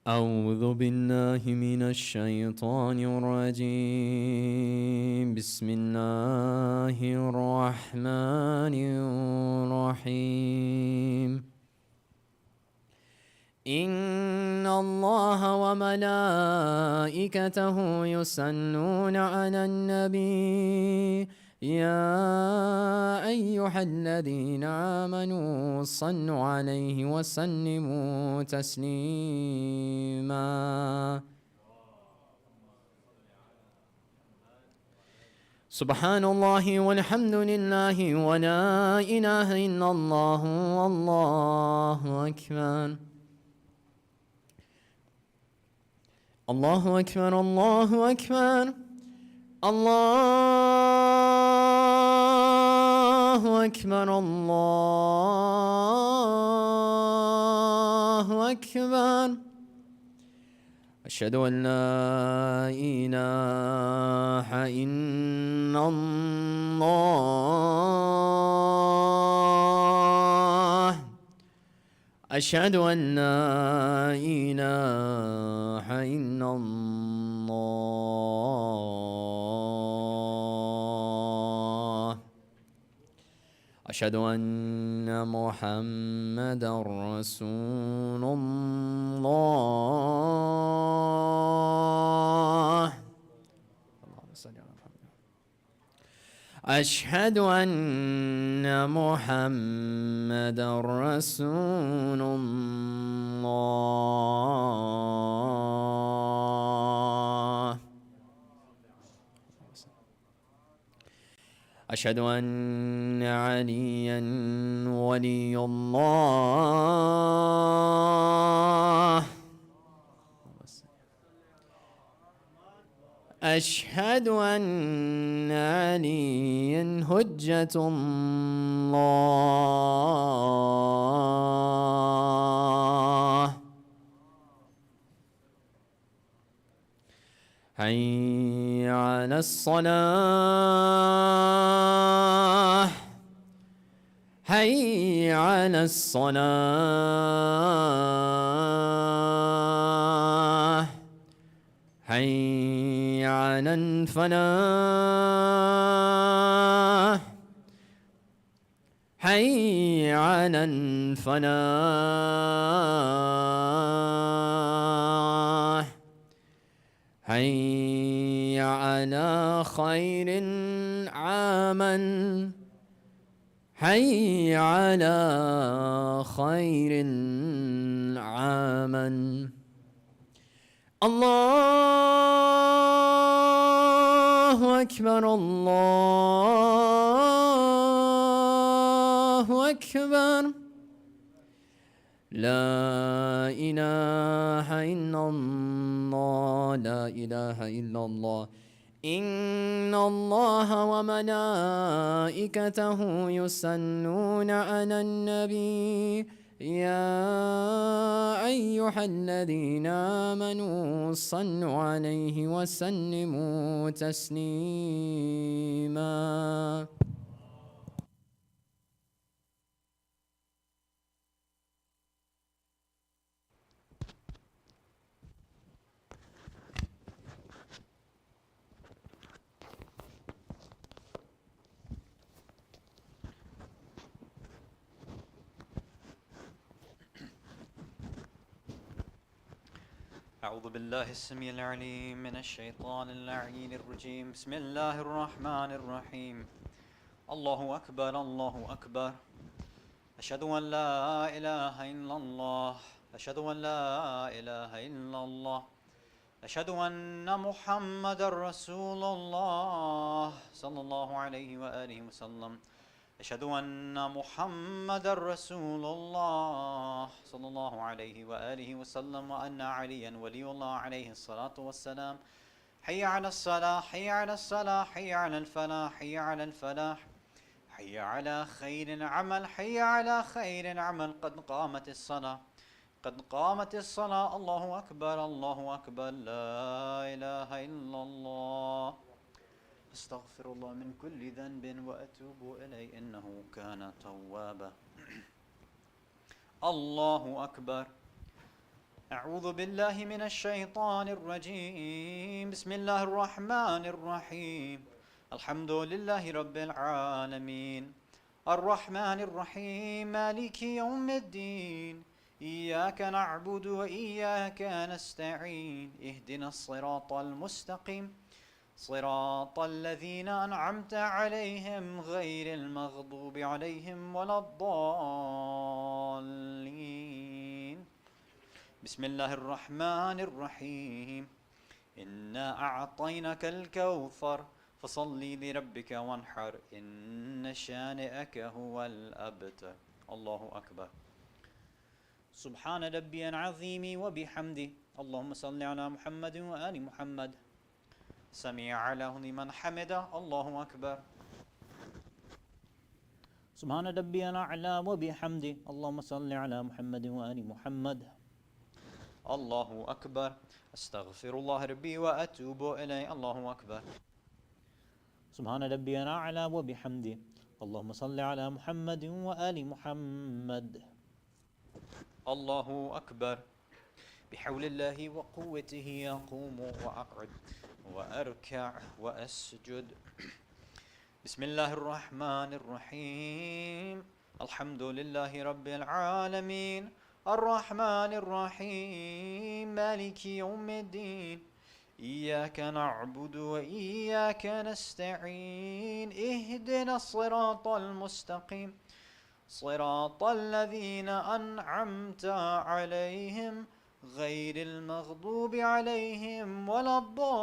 أعوذ بالله من الشيطان الرجيم. بسم الله الرحمن الرحيم. إن الله وملائكته يصلون على النبي يا أيها الذين آمنوا صلوا عليه وسلموا تسليما. سبحان الله والحمد لله ولا إله إلا الله والله أكبر. الله أكبر الله أكبر الله أكبر الله أكبر. أشهد أن لا إله إلا الله. أشهد أن لا إله إلا الله. أشهد أن محمدا رسول الله. أشهد أن محمدا رسول الله. أشهد أن عليا ولي الله. أشهد أن عليا حجة الله. حي على الصلاة حي على الصلاة حي على الفلاح حي على الفلاح حي على خير عمل حي على خير عمل. الله أكبر الله أكبر. لا إله إلا الله لا إله إلا الله. إن الله وملائكته يصلون على النبي يا أيها الذين آمنوا صلوا عليه وسلموا تسليما. أعوذ بالله السميع العليم من الشيطان اللعين الرجيم. بسم الله الرحمن الرحيم. الله أكبر الله أكبر. أشهد أن لا إله إلا الله. أشهد أن لا إله إلا الله. أشهد أن محمد رسول الله صلى الله عليه وآله وسلم. أشهد أن محمد رسول الله صلى الله عليه وآله وسلم وأن عليا ولي الله عليه الصلاة والسلام. حي على الصلاة حي على الصلاة حي على الفلاح حي على الفلاح حي على خير العمل حي على خير العمل. قد قامت الصلاة قد قامت الصلاة. الله أكبر الله أكبر. لا إله إلا الله. أستغفر الله من كل ذنب وأتوب إليه إنه كان توابا. الله أكبر. أعوذ بالله من الشيطان الرجيم. بسم الله الرحمن الرحيم. الحمد لله رب العالمين الرحمن الرحيم مالك يوم الدين إياك نعبد وإياك نستعين اهدنا الصراط المستقيم صراط الذين أنعمت عليهم غير المغضوب عليهم ولا الضالين. بسم الله الرحمن الرحيم. إنا أعطيناك الكوثر فصل لربك وانحر إن شانئك هو الأبتر. الله أكبر. سبحان ربي العظيم وبحمده. اللهم صل على محمد وآل محمد. سمع له لمن حمده. الله أكبر. سبحان ربي الأعلى وبحمده. اللهم صل على محمد وآل محمد. الله أكبر. أستغفر الله ربي وأتوب إليه. الله أكبر. سبحان ربي الأعلى وبحمده. اللهم صل على محمد وآل محمد. الله أكبر. بحول الله وقوته أقوم وأقعد وأركع وأسجد. بسم الله الرحمن الرحيم. الحمد لله رب العالمين الرحمن الرحيم مالك يوم الدين إياك نعبد وإياك نستعين اهدنا الصراط المستقيم صراط الذين أنعمت عليهم غير المغضوب عليهم ولا الضالين.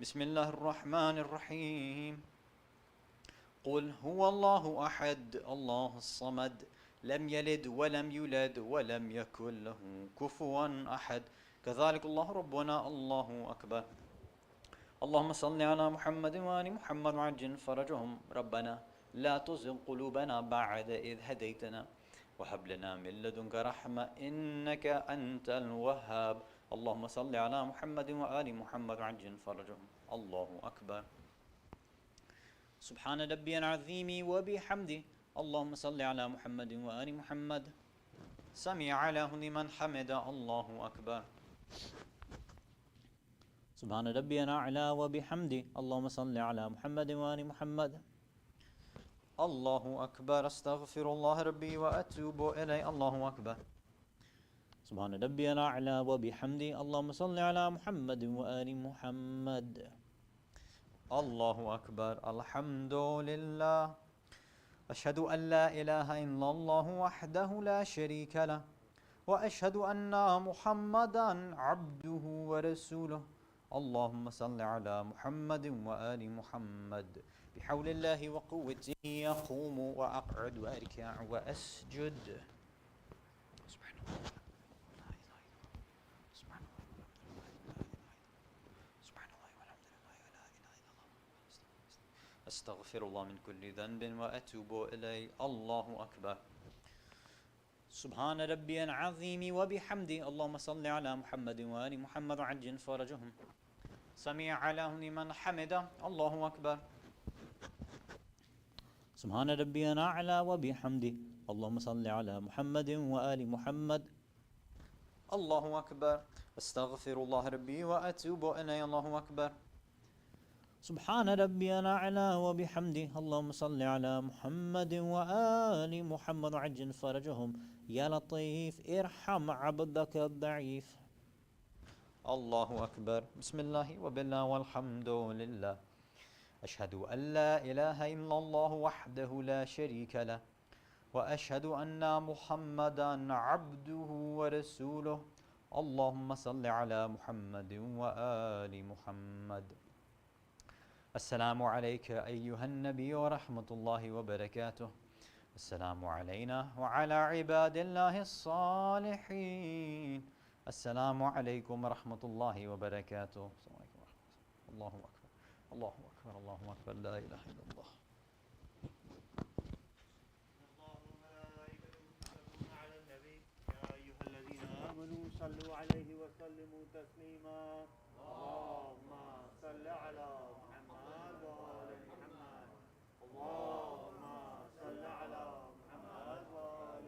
بسم الله الرحمن الرحيم. قل هو الله أحد الله الصمد لم يلد ولم يولد ولم يكن له كفوا أحد كذلك الله ربنا. الله أكبر. اللهم صل على محمد وآل محمد وعجل فرجهم. ربنا لا تزغ قلوبنا بعد إذ هديتنا وهب لنا من لدنك رحمة إنك أنت الوهاب. اللهم صل على محمد وآل محمد وعجل فرجهم. الله أكبر. سبحان ربي العظيم وبحمده. اللهم صل على محمد وآل محمد. سمع له لمن حمده. الله أكبر. سبحان ربي الأعلى وبحمده. اللهم صل على محمد وآل محمد. الله أكبر. أستغفر الله ربي وأتوب إليه. الله أكبر. سبحان ربي الأعلى وبحمده. اللهم صل على محمد وآل محمد. الله أكبر. الحمد لله. أشهد أن لا إله إلا الله وحده لا شريك له وأشهد أن محمدا عبده ورسوله. اللهم صل على محمد وآل محمد. بحول الله وقوته يقوم وأقعد وأركع وأسجد. سبحان الله. أستغفر الله من كل ذنب وأتوب إليه. الله أكبر. سبحان ربي العظيم وبحمده. اللهم صل على محمد وآل محمد وعجل فرجهم. سمع له لمن حمده. الله أكبر. سبحان ربي الأعلى وبحمده. اللهم صل على محمد وآل محمد. الله أكبر. أستغفر الله ربي وأتوب إليه. الله أكبر. سبحان ربي الأعلى وبحمده. اللهم صل على محمد وآل محمد وعجل فرجهم. يا لطيف ارحم عبدك الضعيف. الله أكبر. بسم الله وبالله والحمد لله. أشهد أن لا إله إلا الله وحده لا شريك له وأشهد أن محمدا عبده ورسوله. اللهم صل على محمد وآل محمد. السلام عليك أيها النبي ورحمة الله وبركاته. السلام علينا وعلى عباد الله الصالحين. السلام عليكم ورحمة الله وبركاته. السلام عليكم ورحمة الله. الله أكبر. الله أكبر. الله أكبر. لا إله إلا الله. على النبي يا أيها الذين آمنوا صلوا عليه وسلموا تسليما. اللهم صل على محمد وآل محمد. اللهم صل على محمد وآل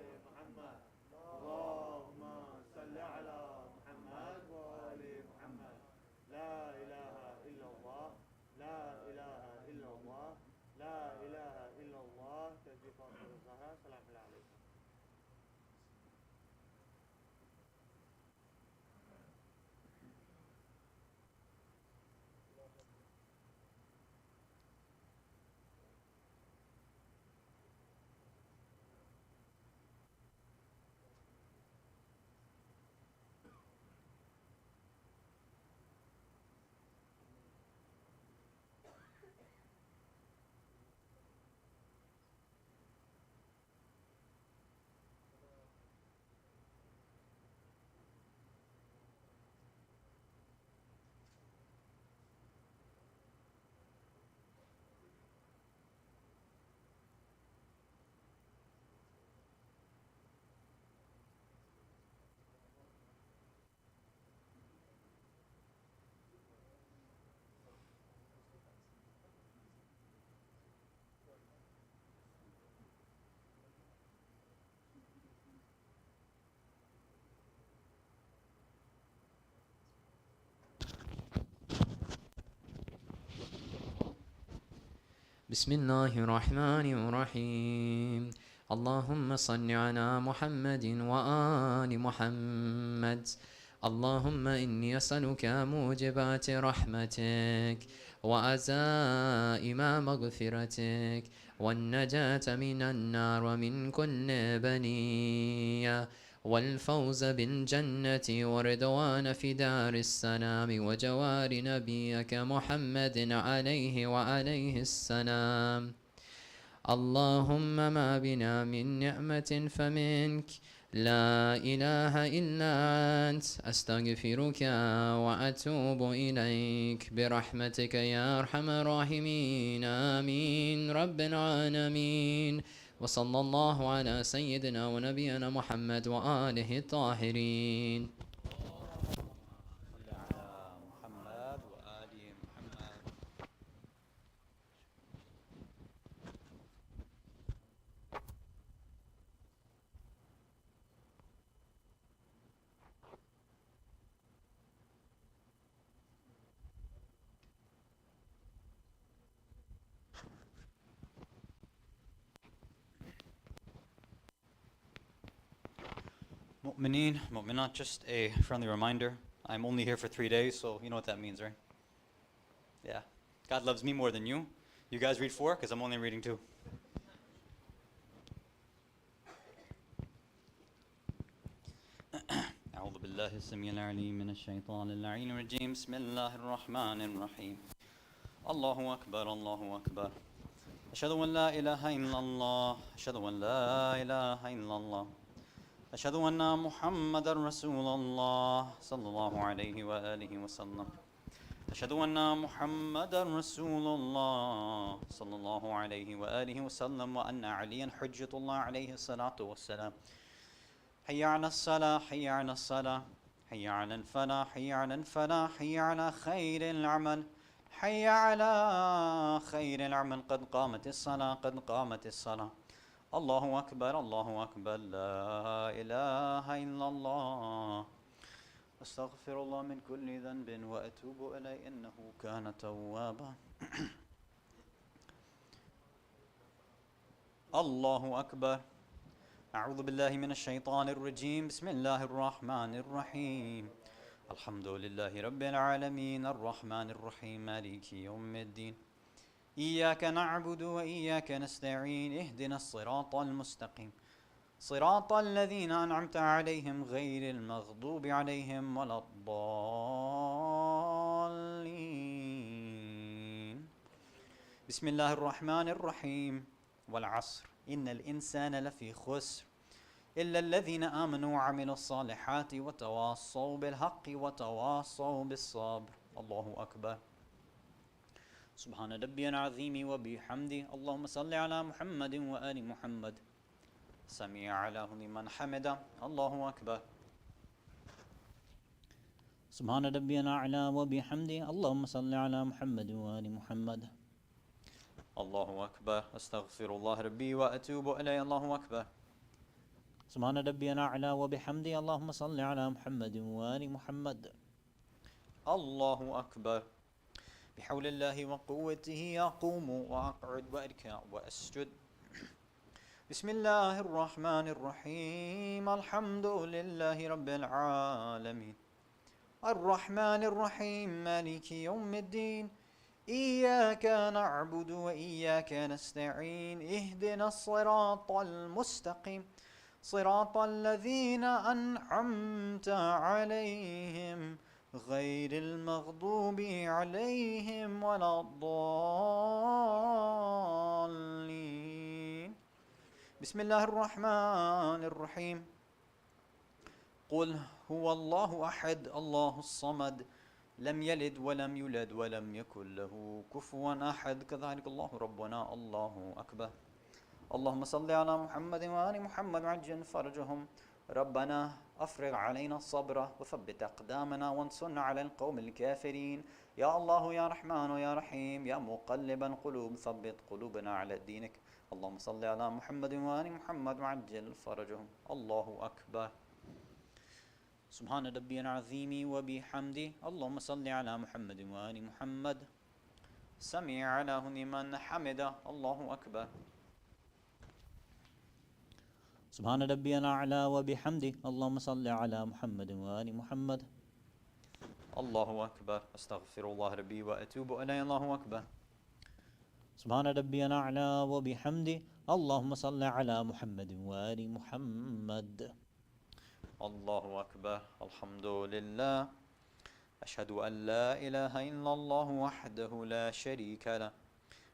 بسم الله الرحمن الرحيم اللهم صل على محمد وآل محمد اللهم إني أسألك موجبات رحمتك وعزائم مغفرتك والنجاة من النار ومن كل بلية والفوز بالجنة ورضوان في دار السلام وجوار نبيك محمد عليه وعليه السلام اللهم ما بنا من نعمة فمنك لا إله إلا أنت أستغفرك وأتوب إليك برحمتك يا أرحم الراحمين آمين رب العالمين وصلى الله على سيدنا ونبينا محمد وآله الطاهرين. صل على محمد وآل محمد. Mu'mineen, mu'minat, just a friendly reminder. I'm only here for 3 days, so you know what that means, right? Yeah. God loves me more than you. You guys read 4, because I'm only reading 2. أعوذ بالله السميع العليم من الشيطان اللعين الرجيم. بسم الله الرحمن الرحيم. الله أكبر الله أكبر. أشهد أن لا إله إلا الله. أشهد أن لا إله إلا الله. أشهد أن محمد رسول الله صلى الله عليه وآله وسلم. أشهد أن محمد رسول الله صلى الله عليه وآله وسلم وأن عليا حجة الله عليه الصلاة والسلام. حي على الصلاة حي على الصلاة حي على الفلاح حي على الفلاح حي على خير العمل حي على خير العمل قد قامت الصلاة قد قامت الصلاة. الله أكبر الله أكبر لا إله إلا الله. أستغفر الله من كل ذنب وأتوب إليه إنه كان توابا. الله أكبر. أعوذ بالله من الشيطان الرجيم. بسم الله الرحمن الرحيم. الحمد لله رب العالمين الرحمن الرحيم مالك يوم الدين. إياك نعبد وإياك نستعين اهدنا الصراط المستقيم صراط الذين أنعمت عليهم غير المغضوب عليهم ولا الضالين. بسم الله الرحمن الرحيم. والعصر إن الإنسان لفي خسر إلا الذين آمنوا وعملوا الصالحات وتواصوا بالحق وتواصوا بالصبر. الله أكبر. سبحان ربي العظيم وبحمده. اللهم صل على محمد وآل محمد. سمع الله لمن حمده. الله أكبر. سبحان ربي الأعلى وبحمده. اللهم صل على محمد وآل محمد. الله أكبر. أستغفر الله ربي وأتوب إليه. الله أكبر. سبحان ربي الأعلى وبحمده. اللهم صل على محمد وآل محمد. الله أكبر. بحول الله وقوته أقوم وأقعد وأركع وأسجد. بسم الله الرحمن الرحيم. الحمد لله رب العالمين الرحمن الرحيم مالك يوم الدين. إياك نعبد وإياك نستعين اهدنا الصراط المستقيم صراط الذين أنعمت عليهم غير المغضوب عليهم ولا الضالين. بسم الله الرحمن الرحيم. قل هو الله أحد الله الصمد لم يلد ولم يولد ولم يكن له كفوا أحد. كذلك الله ربنا. الله أكبر. اللهم صل على محمد وآل محمد وعجل فرجهم. ربنا أفرغ علينا الصبر وثبت أقدامنا وانصرنا على القوم الكافرين. يا الله يا رحمن يا رحيم يا مقلب القلوب ثبت قلوبنا على دينك. اللهم صل على محمد وآل محمد وعجل فرجهم. الله أكبر. سبحان ربي العظيم وبحمده. اللهم صل على محمد وآل محمد. سمع له لمن حمده. الله أكبر. سبحان ربي الأعلى وبحمده اللهم صل على محمد وآل محمد. الله أكبر. أستغفر الله ربي وأتوب إليه. الله أكبر. سبحان ربي الأعلى وبحمده اللهم صل على محمد وآل محمد. الله أكبر. الحمد لله. أشهد أن لا إله إلا الله وحده لا شريك له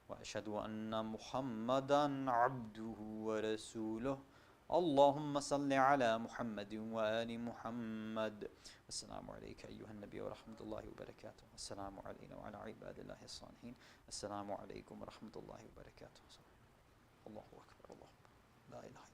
وأشهد أن محمدا عبده ورسوله. اللهم صل على محمد وآل محمد. السلام عليك أيها النبي ورحمة الله وبركاته. السلام علينا وعلى عباد الله الصالحين. السلام عليكم ورحمة الله وبركاته. الله أكبر. الله أكبر. لا إله إلا الله.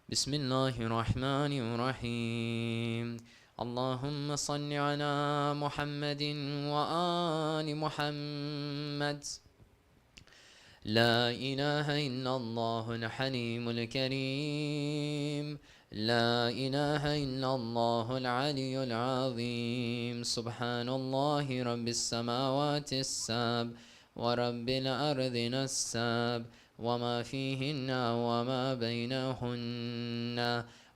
بسم الله الرحمن الرحيم. اللهم صل على محمد وآل محمد. لا إله إلا الله الحليم الكريم. لا إله إلا الله العلي العظيم. سبحان الله رب السماوات السبع ورب الأرض السبع وما فيهن وما بينهن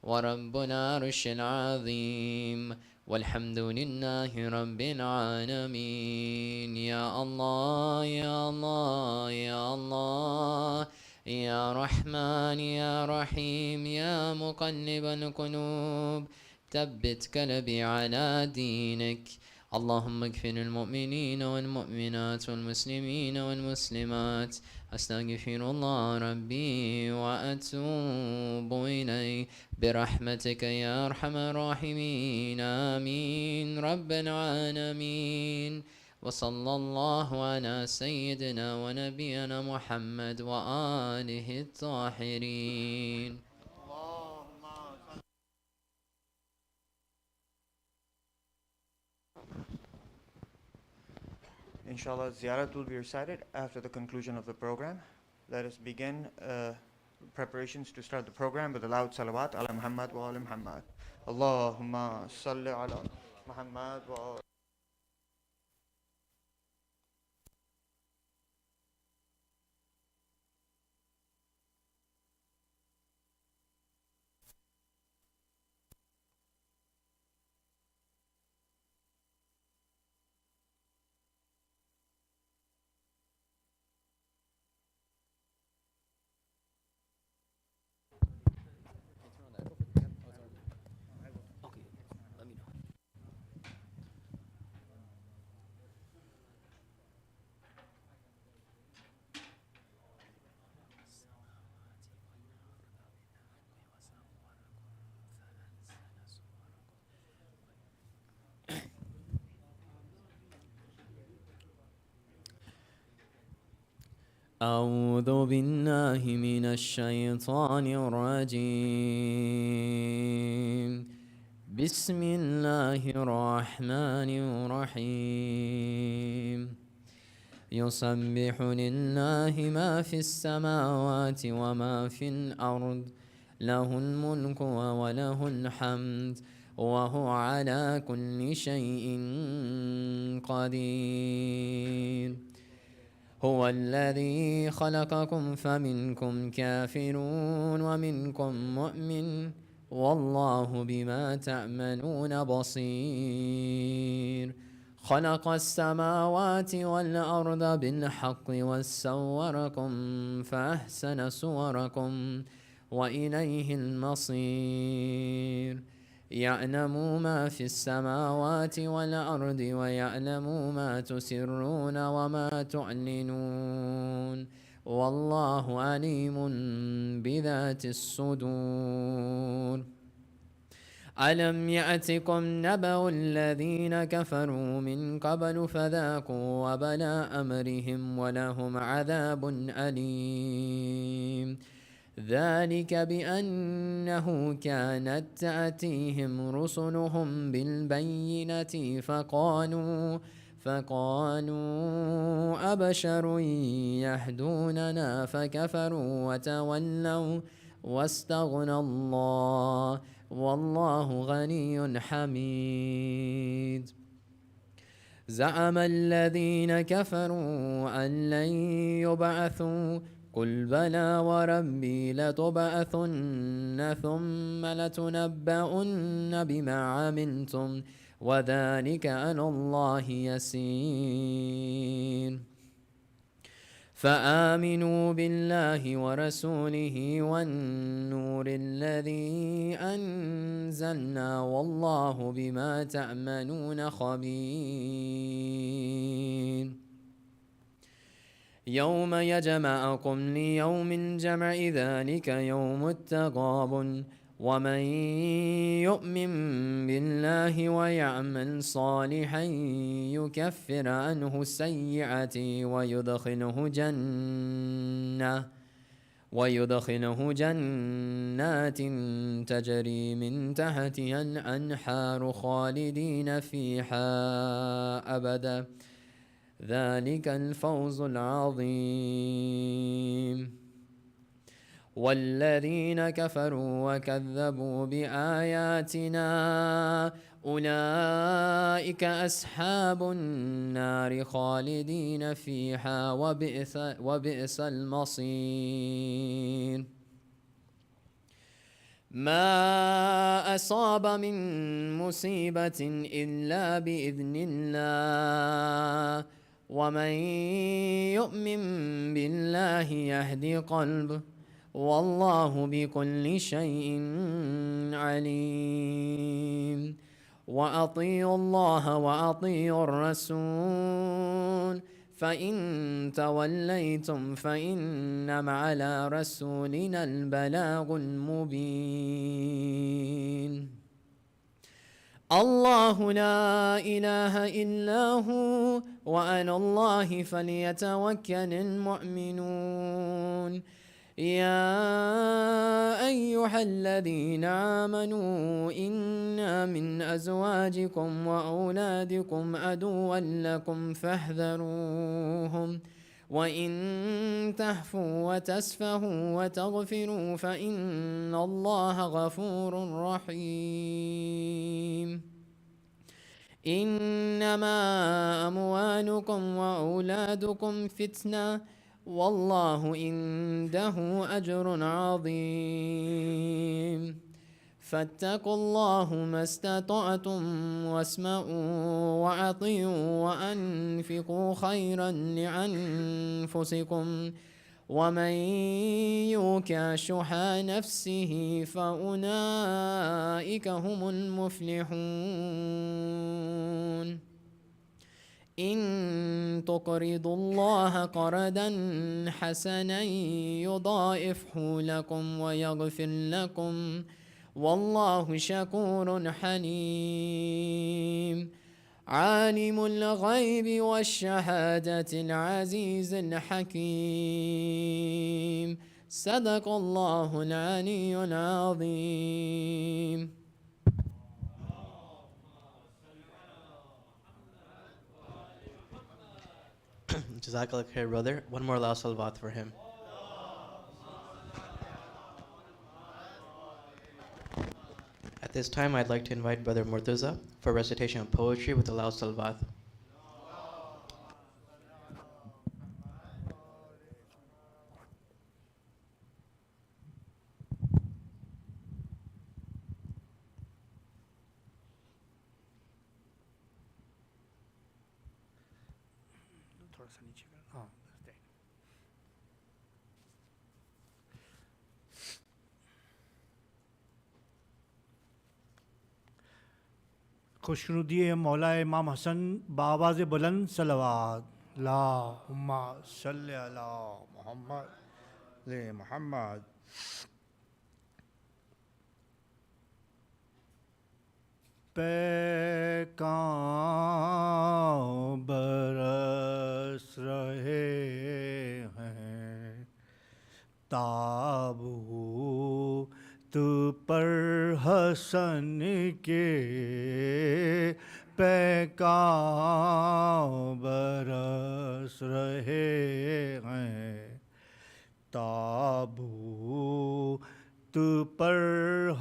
ورب العرش العظيم والحمد لله رب العالمين. يا الله يا الله يا الله يا رحمن يا رحيم يا مقلب القلوب ثبت قلبي على دينك. اللهم اغفر المؤمنين والمؤمنات والمسلمين والمسلمات. أستغفر الله ربي وأتوب إليه برحمتك يا أرحم الراحمين. آمين رب العالمين. وصلى الله على سيدنا ونبينا محمد وآله الطاهرين. Inshallah, ziyarat will be recited after the conclusion of the program. Let us begin preparations to start the program with a loud salawat ala Muhammad wa ala Muhammad. Allahumma salli ala Muhammad wa ala أعوذ بالله من الشيطان الرجيم بسم الله الرحمن الرحيم يسبح لله ما في السماوات وما في الأرض له الملك وله الحمد وهو على كل شيء قدير هو الذي خلقكم فمنكم كافر ومنكم مؤمن والله بما تعملون بصير خلق السماوات والأرض بالحق وصوركم فأحسن صوركم وإليه المصير يعلم ما في السماوات والأرض ويعلم ما تسرون وما تعلنون والله عليم بذات الصدور ألم يأتكم نبأ الذين كفروا من قبل فذاقوا وبل أمرهم ولهم عذاب أليم ذلك بأنه كانت تأتيهم رسلهم بالبينة فقالوا أبشر يهدوننا فكفروا وتولوا واستغنى الله والله غني حميد زعم الذين كفروا أن لن يبعثوا قل بلى وربي لتبعثن ثم لتنبؤن بما عملتم وذلك على الله يسير فآمنوا بالله ورسوله والنور الذي أنزلنا والله بما تعملون خبير يوم يجمعكم ليوم الجمع ذلك يوم التغابن ومن يؤمن بالله ويعمل صالحا يكفر عنه السيئات ويدخله جنات تجري من تحتها الأنهار خالدين فيها أبدا ذلك الفوز العظيم والذين كفروا وكذبوا بآياتنا أولئك أصحاب النار خالدين فيها وبئس المصير ما أصاب من مصيبة إلا بإذن الله ومن يؤمن بالله يهدي قلبه والله بكل شيء عليم وأطيعوا الله وأطيعوا الرسول فإن توليتم فإنما على رسولنا البلاغ المبين الله لا إله إلا هو وعلى الله فليتوكل المؤمنون يا أيها الذين آمنوا إن من أزواجكم وأولادكم عدوا لكم فاحذروهم وإن تهفوا وتسفهوا وتغفروا فإن الله غفور رحيم إنما أموالكم وأولادكم فتنة والله عنده أجر عظيم فاتقوا الله ما استطعتم واسمعوا وأطيعوا وأنفقوا خيرا لأنفسكم ومن يوق شح نفسه فأولئك هم المفلحون إن تقرضوا الله قرضا حسنا يضاعفه لكم ويغفر لكم والله شكور حليم عالم الغيب والشهادة العزيز الحكيم صدق الله العلي العظيم. Jazakallah khair, brother. One more last salawat for him. At this time, I'd like to invite Brother Murtaza for recitation of poetry with a loud salawat. خوشنودی مولا امام حسن بآواز بلند صلوات اللہم صلی علی محمد محمد. پیکاں برس رہے ہیں تابوت پر حسن کے پیکاں برس رہے ہیں تابوت پر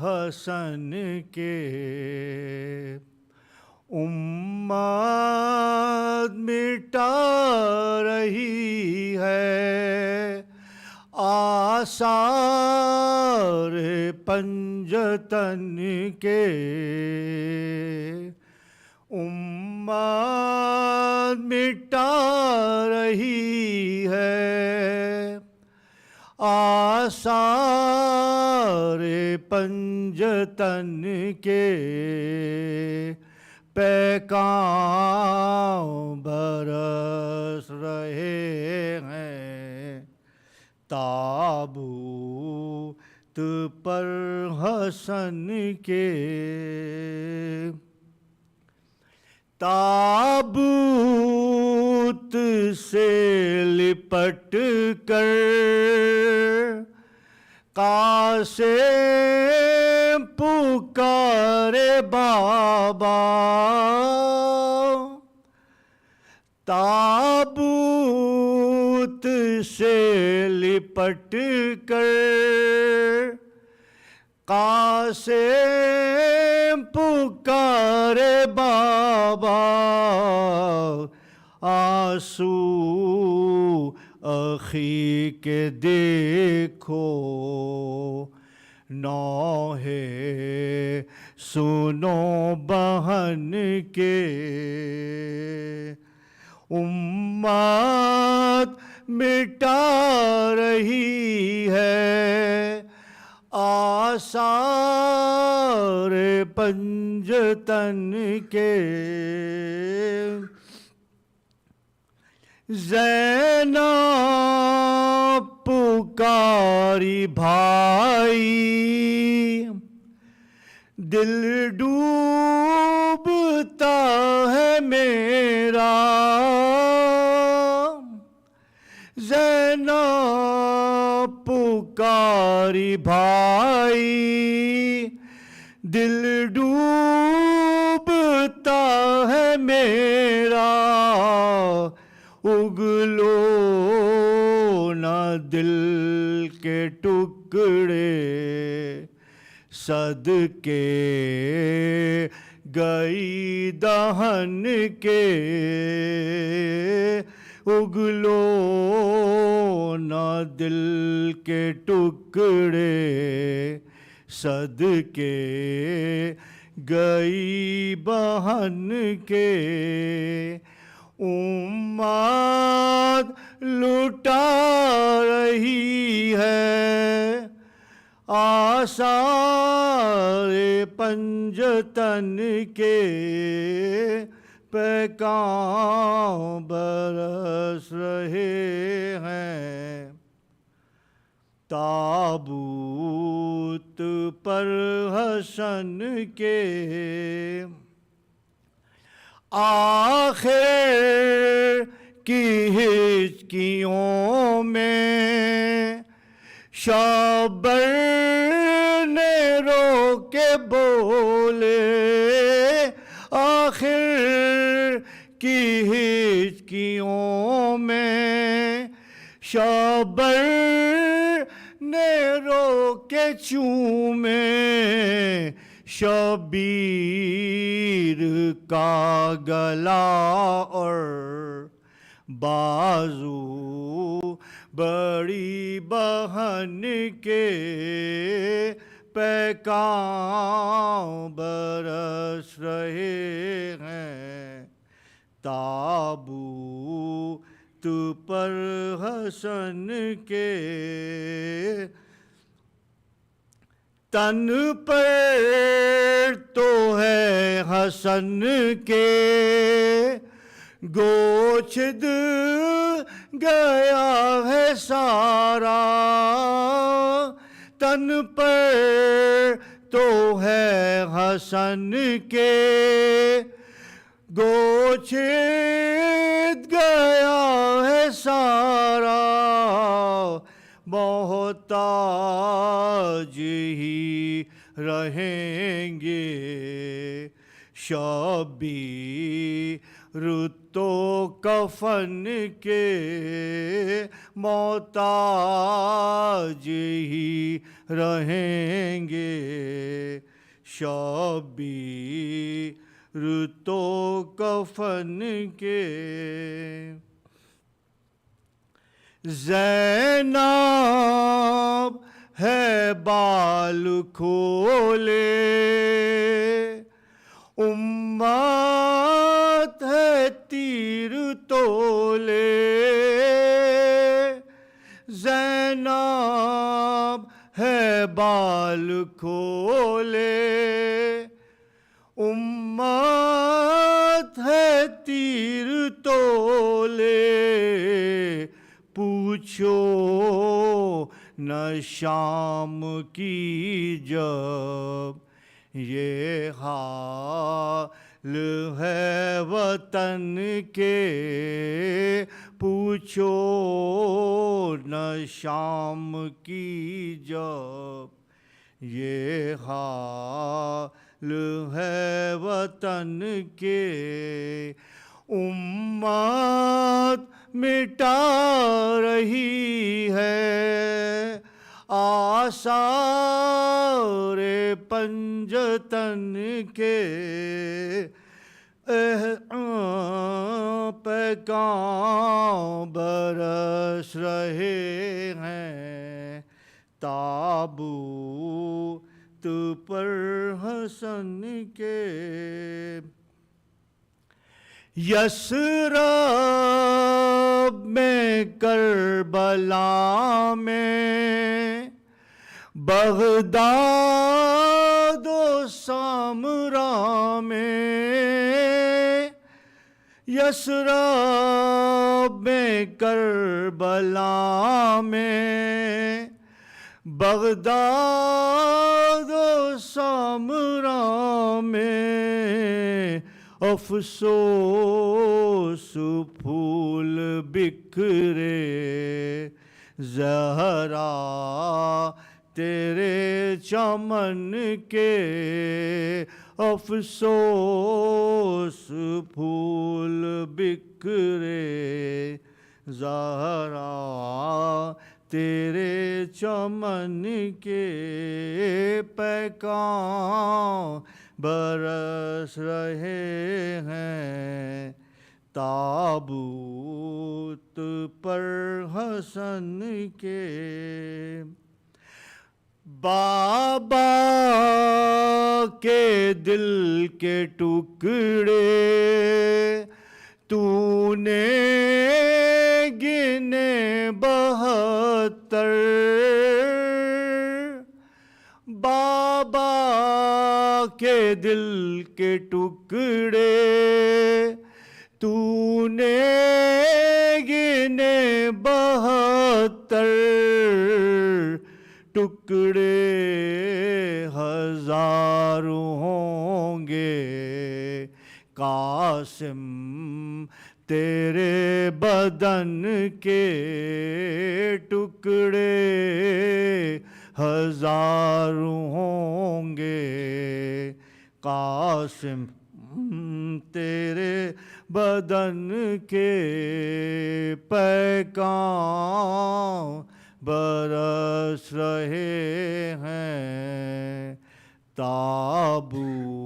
حسن کے امت مٹا رہی ہے آثار پنجتن کے امت مٹا رہی ہے آثار پنجتن کے پیکاں برس رہے ہیں تابوت پر حسن کے تابوت سے لپٹ کر قاسم پکارے بابا تابوت سے لپٹ کر قاسم پکارے بابا آنسو اخی کے دیکھو نوح سنو بہن کے امت مٹا رہی ہے آثار پنجتن کے زینب پکاری بھائی دل ڈوبتا ہے میرا زینب پکاری پکاری بھائی دل ڈوبتا ہے میرا اگلو نہ دل کے ٹکڑے صدقے گئی دہن کے اگلو نہ دل کے ٹکڑے صدقے گئی بہن کے امت لٹا رہی ہے آثار پنجتن کے پیکان برس رہے ہیں تابوت پر حسن کے آخر کی ہچکیوں میں شابر نے رو کے بولے آخر کی ہچکیوں میں شابر نے رو کے چومے شبیر کا گلا اور بازو بڑی بہن کے پیکان برس رہے ہیں تابوت پر حسن کے تن پر تو ہے حسن کے گوچھد گیا ہے سارا تن پر تو ہے حسن کے گوچھد گیا ہے سارا محتاج ہی رہیں گے شبیر تو کفن کے محتاج ہی رہیں گے شبیر تو کفن کے زینب ہے بال کھولے امت ہے تیر تولے زینب ہے بال کھولے امت ہے تیر تولے پوچھو نہ شام کی جب یہ حال ہے وطن کے پوچھو نہ شام کی جب یہ حال ہے وطن کے امت مٹا رہی ہے آثار پنجتن کے پیکان برس رہے ہیں تابوت پر حسن کے یثرب میں کربلا میں بغداد و سامرا میں یثرب میں کربلا میں بغداد و سامرا میں افسوس پھول بکھرے ज़हरा तेरे चमन के अफसोस फूल बिखरे ज़हरा तेरे चमन के पैगाम बरस रहे हैं ताबूत पर हसन के बाबा के दिल के टुकड़े तूने गिने 72 बाबा के दिल के टुकड़े तूने गिने 72 टुकड़े हजारों होंगे कासिम तेरे बदन के टुकड़े हजारों होंगे कासिम तेरे बदन के पैगाम बरस रहे हैं ताबूत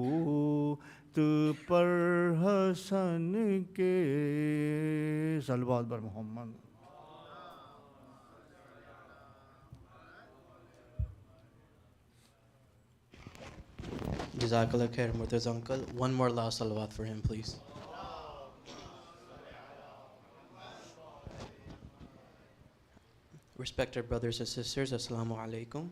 पर हसन के सलवात बर Mohammad Jazakallah khair, Murtaza uncle. One more last salawat for him, please. Respected brothers and sisters, Assalamu alaikum.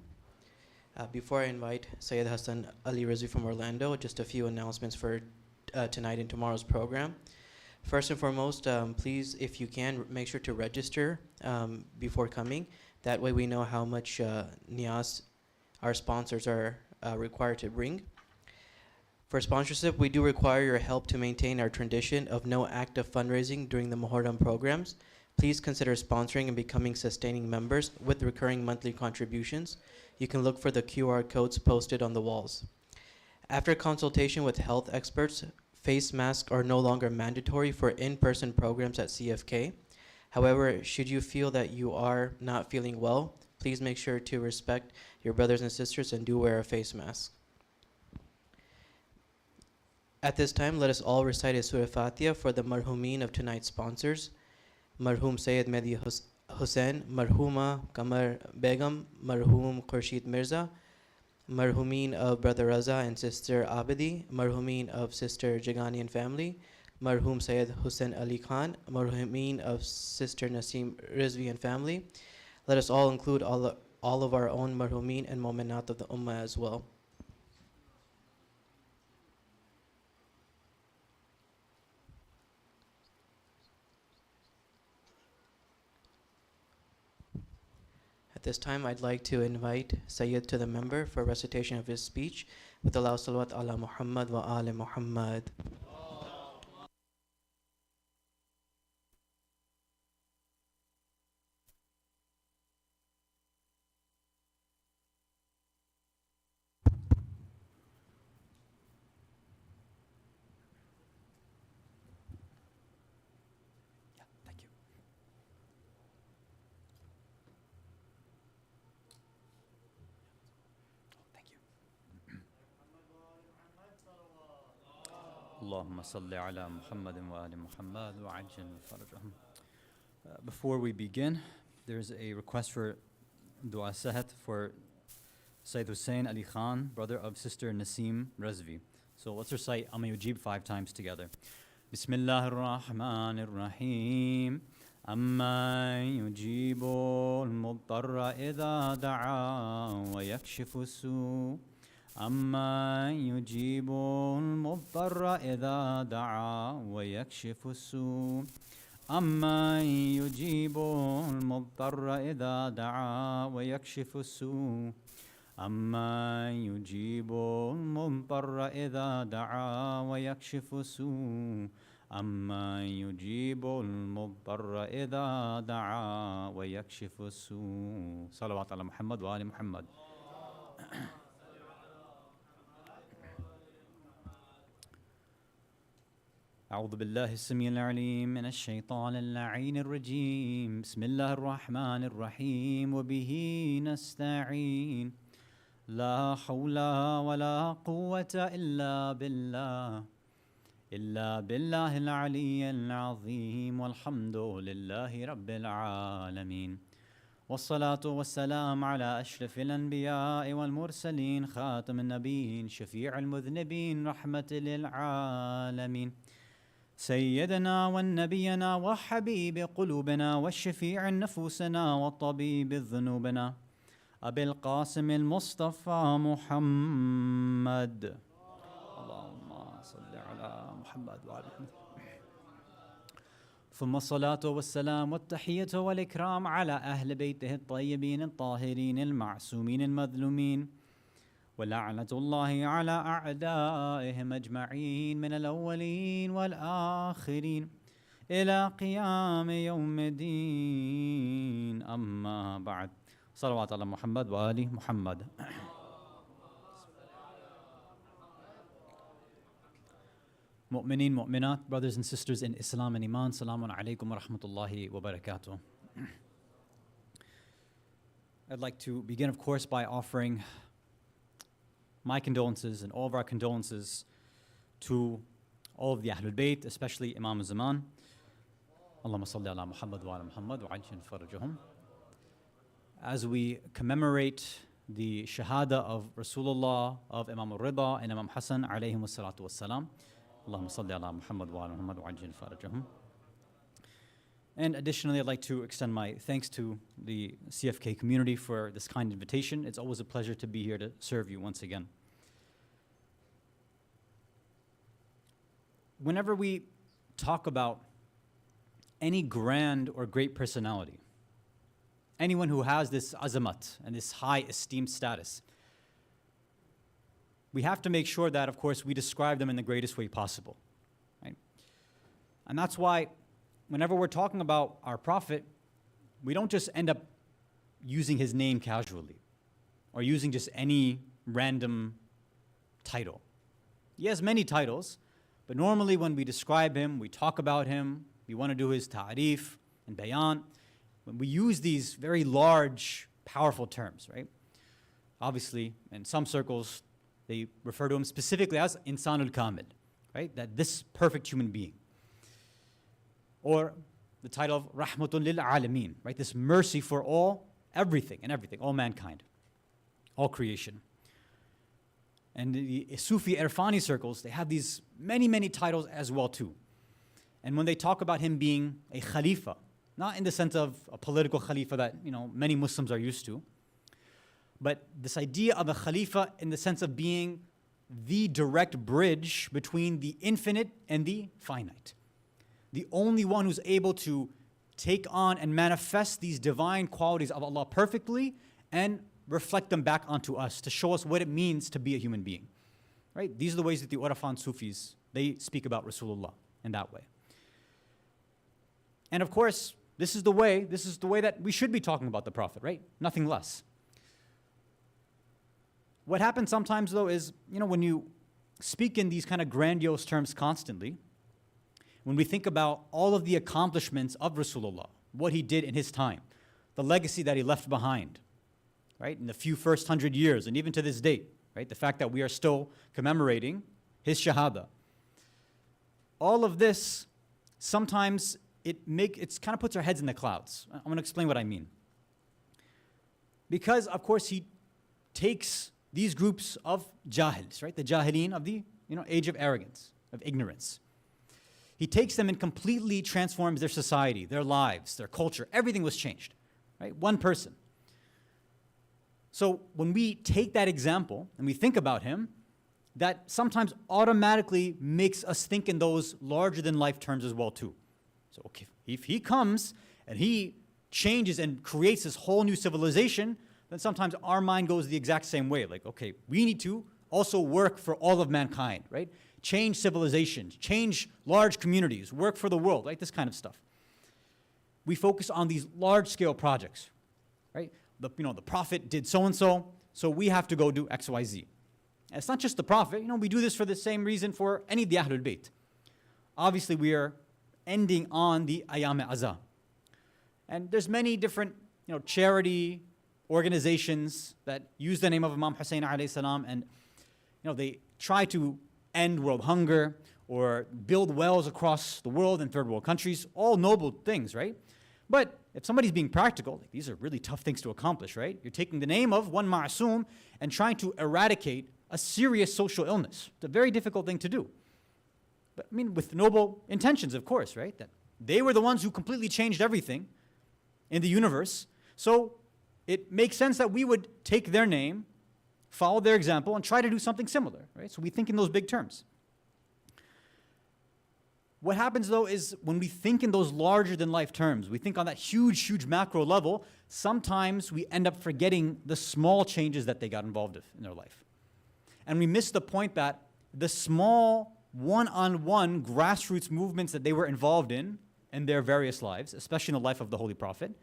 Before I invite Sayyid Hasan Ali Rizvi from Orlando, just a few announcements for tonight and tomorrow's program. First and foremost, please, if you can, make sure to register before coming. That way we know how much niyaz our sponsors are required to bring. For sponsorship, we do require your help to maintain our tradition of no active fundraising during the Martyrdom programs. Please consider sponsoring and becoming sustaining members with recurring monthly contributions. You can look for the QR codes posted on the walls. After consultation with health experts, face masks are no longer mandatory for in-person programs at CFK. However, should you feel that you are not feeling well, please make sure to respect your brothers and sisters and do wear a face mask. At this time, let us all recite a Surah Fatiha for the marhumin of tonight's sponsors. Marhum Sayyid Mehdi Hussain, Marhuma Kamar Begum, Marhum Khurshid Mirza, Marhumin of Brother Raza and Sister Abidi, Marhumin of Sister Jagani and family, Marhum Sayyid Hussain Ali Khan, Marhumin of Sister Naseem Rizvi and family. Let us all include all of our own marhumin and mominat of the ummah as well. At this time, I'd like to invite Sayyid to the member for recitation of his speech with Allah salawat ala Muhammad wa ali Muhammad. Allahumma salli ala Muhammadin wa ali Muhammad wa ajjal farajahum. Before we begin, there's a request for dua sahat for Sayyid Hussain Ali Khan, brother of Sister Naseem Rizvi. So let's recite Amma Yujib 5 times together. Bismillahir Rahmanir Rahim. Amma yujibu al-mudtarra idha da'a wa yakshifu su. أما يجيب المضطر إذا دعا ويكشف السوء أما يجيب المضطر إذا دعا ويكشف السوء أما يجيب المضطر إذا دعا ويكشف السوء أمن يجيب المضطر إذا دعا ويكشف السوء صلوات على محمد وآل محمد. أعوذ بالله السميع العليم من الشيطان اللعين الرجيم. بسم الله الرحمن الرحيم وبه نستعين. لا حول ولا قوة إلا بالله العلي العظيم والحمد لله رب العالمين. والصلاة والسلام على أشرف الأنبياء والمرسلين خاتم النبيين شفيع المذنبين رحمة للعالمين سيدنا والنبينا وحبيب قلوبنا والشفيع نفوسنا وطبيب ذنوبنا أبي القاسم المصطفى محمد. اللهم صل على محمد وعلى محمد. ثم الصلاة والسلام والتحية والإكرام على أهل بيته الطيبين الطاهرين المعصومين المظلومين ولعنة الله على أعدائهم أجمعين من الأولين والآخرين إلى قيام يوم الدين. أما بعد صلوات على محمد وآل محمد. Mu'mineen, mu'minat, brothers and sisters in Islam and Iman, Salamun alaikum wa rahmatullahi wa barakatuh. I'd like to begin, of course, by offering my condolences and all of our condolences to all of the Ahlul Bayt, especially Imam al-Zaman. Allahumma salli ala Muhammad wa ala Muhammad wa ajin farajahum. As we commemorate the Shahada of Rasulullah, of Imam al-Redha and Imam Hasan alayhim wassalatu wassalam. Allahumma salli ala Muhammad wa ala Muhammad wa ajin farajahum. And additionally, I'd like to extend my thanks to the CFK community for this kind invitation. It's always a pleasure to be here to serve you once again. Whenever we talk about any grand or great personality, anyone who has this azamat and this high esteemed status, we have to make sure that, of course, we describe them in the greatest way possible, right? And that's why whenever we're talking about our Prophet, we don't just end up using his name casually or using just any random title. He has many titles, but normally when we describe him, we talk about him, we want to do his ta'rif and bayan, when we use these very large, powerful terms, right? Obviously, in some circles, they refer to him specifically as Insanul Kamil, right? That this perfect human being. Or the title of Rahmatun lil Alameen, right? This mercy for all, everything, all mankind, all creation. And the Sufi Irfani circles, they have these many, many titles as well too. And when they talk about him being a Khalifa, not in the sense of a political Khalifa that many Muslims are used to, but this idea of a Khalifa in the sense of being the direct bridge between the infinite and the finite. The only one who's able to take on and manifest these divine qualities of Allah perfectly and reflect them back onto us to show us what it means to be a human being. Right? These are the ways that the Urafan Sufis, they speak about Rasulullah in that way. And of course, this is the way that we should be talking about the Prophet, right? Nothing less. What happens sometimes though is, when you speak in these kind of grandiose terms constantly, when we think about all of the accomplishments of Rasulullah, what he did in his time, the legacy that he left behind, right, in the few first 100 years, and even to this date, right, the fact that we are still commemorating his shahada. All of this, sometimes it kind of puts our heads in the clouds. I'm going to explain what I mean. Because, of course, he takes these groups of jahils, right, the jahilin of the age of arrogance, of ignorance. He takes them and completely transforms their society, their lives, their culture. Everything was changed, right? One person. So when we take that example and we think about him, that sometimes automatically makes us think in those larger-than-life terms as well, too. So okay, if he comes and he changes and creates this whole new civilization, then sometimes our mind goes the exact same way. Like, okay, we need to also work for all of mankind, right? change civilizations, change large communities, work for the world, right? This kind of stuff. We focus on these large-scale projects, right? The Prophet did so-and-so, so we have to go do X, Y, Z. And it's not just the Prophet. We do this for the same reason for any of the Ahlul Bayt. Obviously, we are ending on the Ayam Azah. And there's many different, charity organizations that use the name of Imam Hussein alayhi salam, and they try to end world hunger or build wells across the world in third world countries. All noble things, right? But if somebody's being practical, these are really tough things to accomplish, right? You're taking the name of one ma'asum and trying to eradicate a serious social illness. It's a very difficult thing to do. But with noble intentions, of course, right? That they were the ones who completely changed everything in the universe. So it makes sense that we would take their name, follow their example, and try to do something similar, right? So we think in those big terms. What happens, though, is when we think in those larger-than-life terms, we think on that huge, huge macro level, sometimes we end up forgetting the small changes that they got involved in their life. And we miss the point that the small, one-on-one grassroots movements that they were involved in their various lives, especially in the life of the Holy Prophet,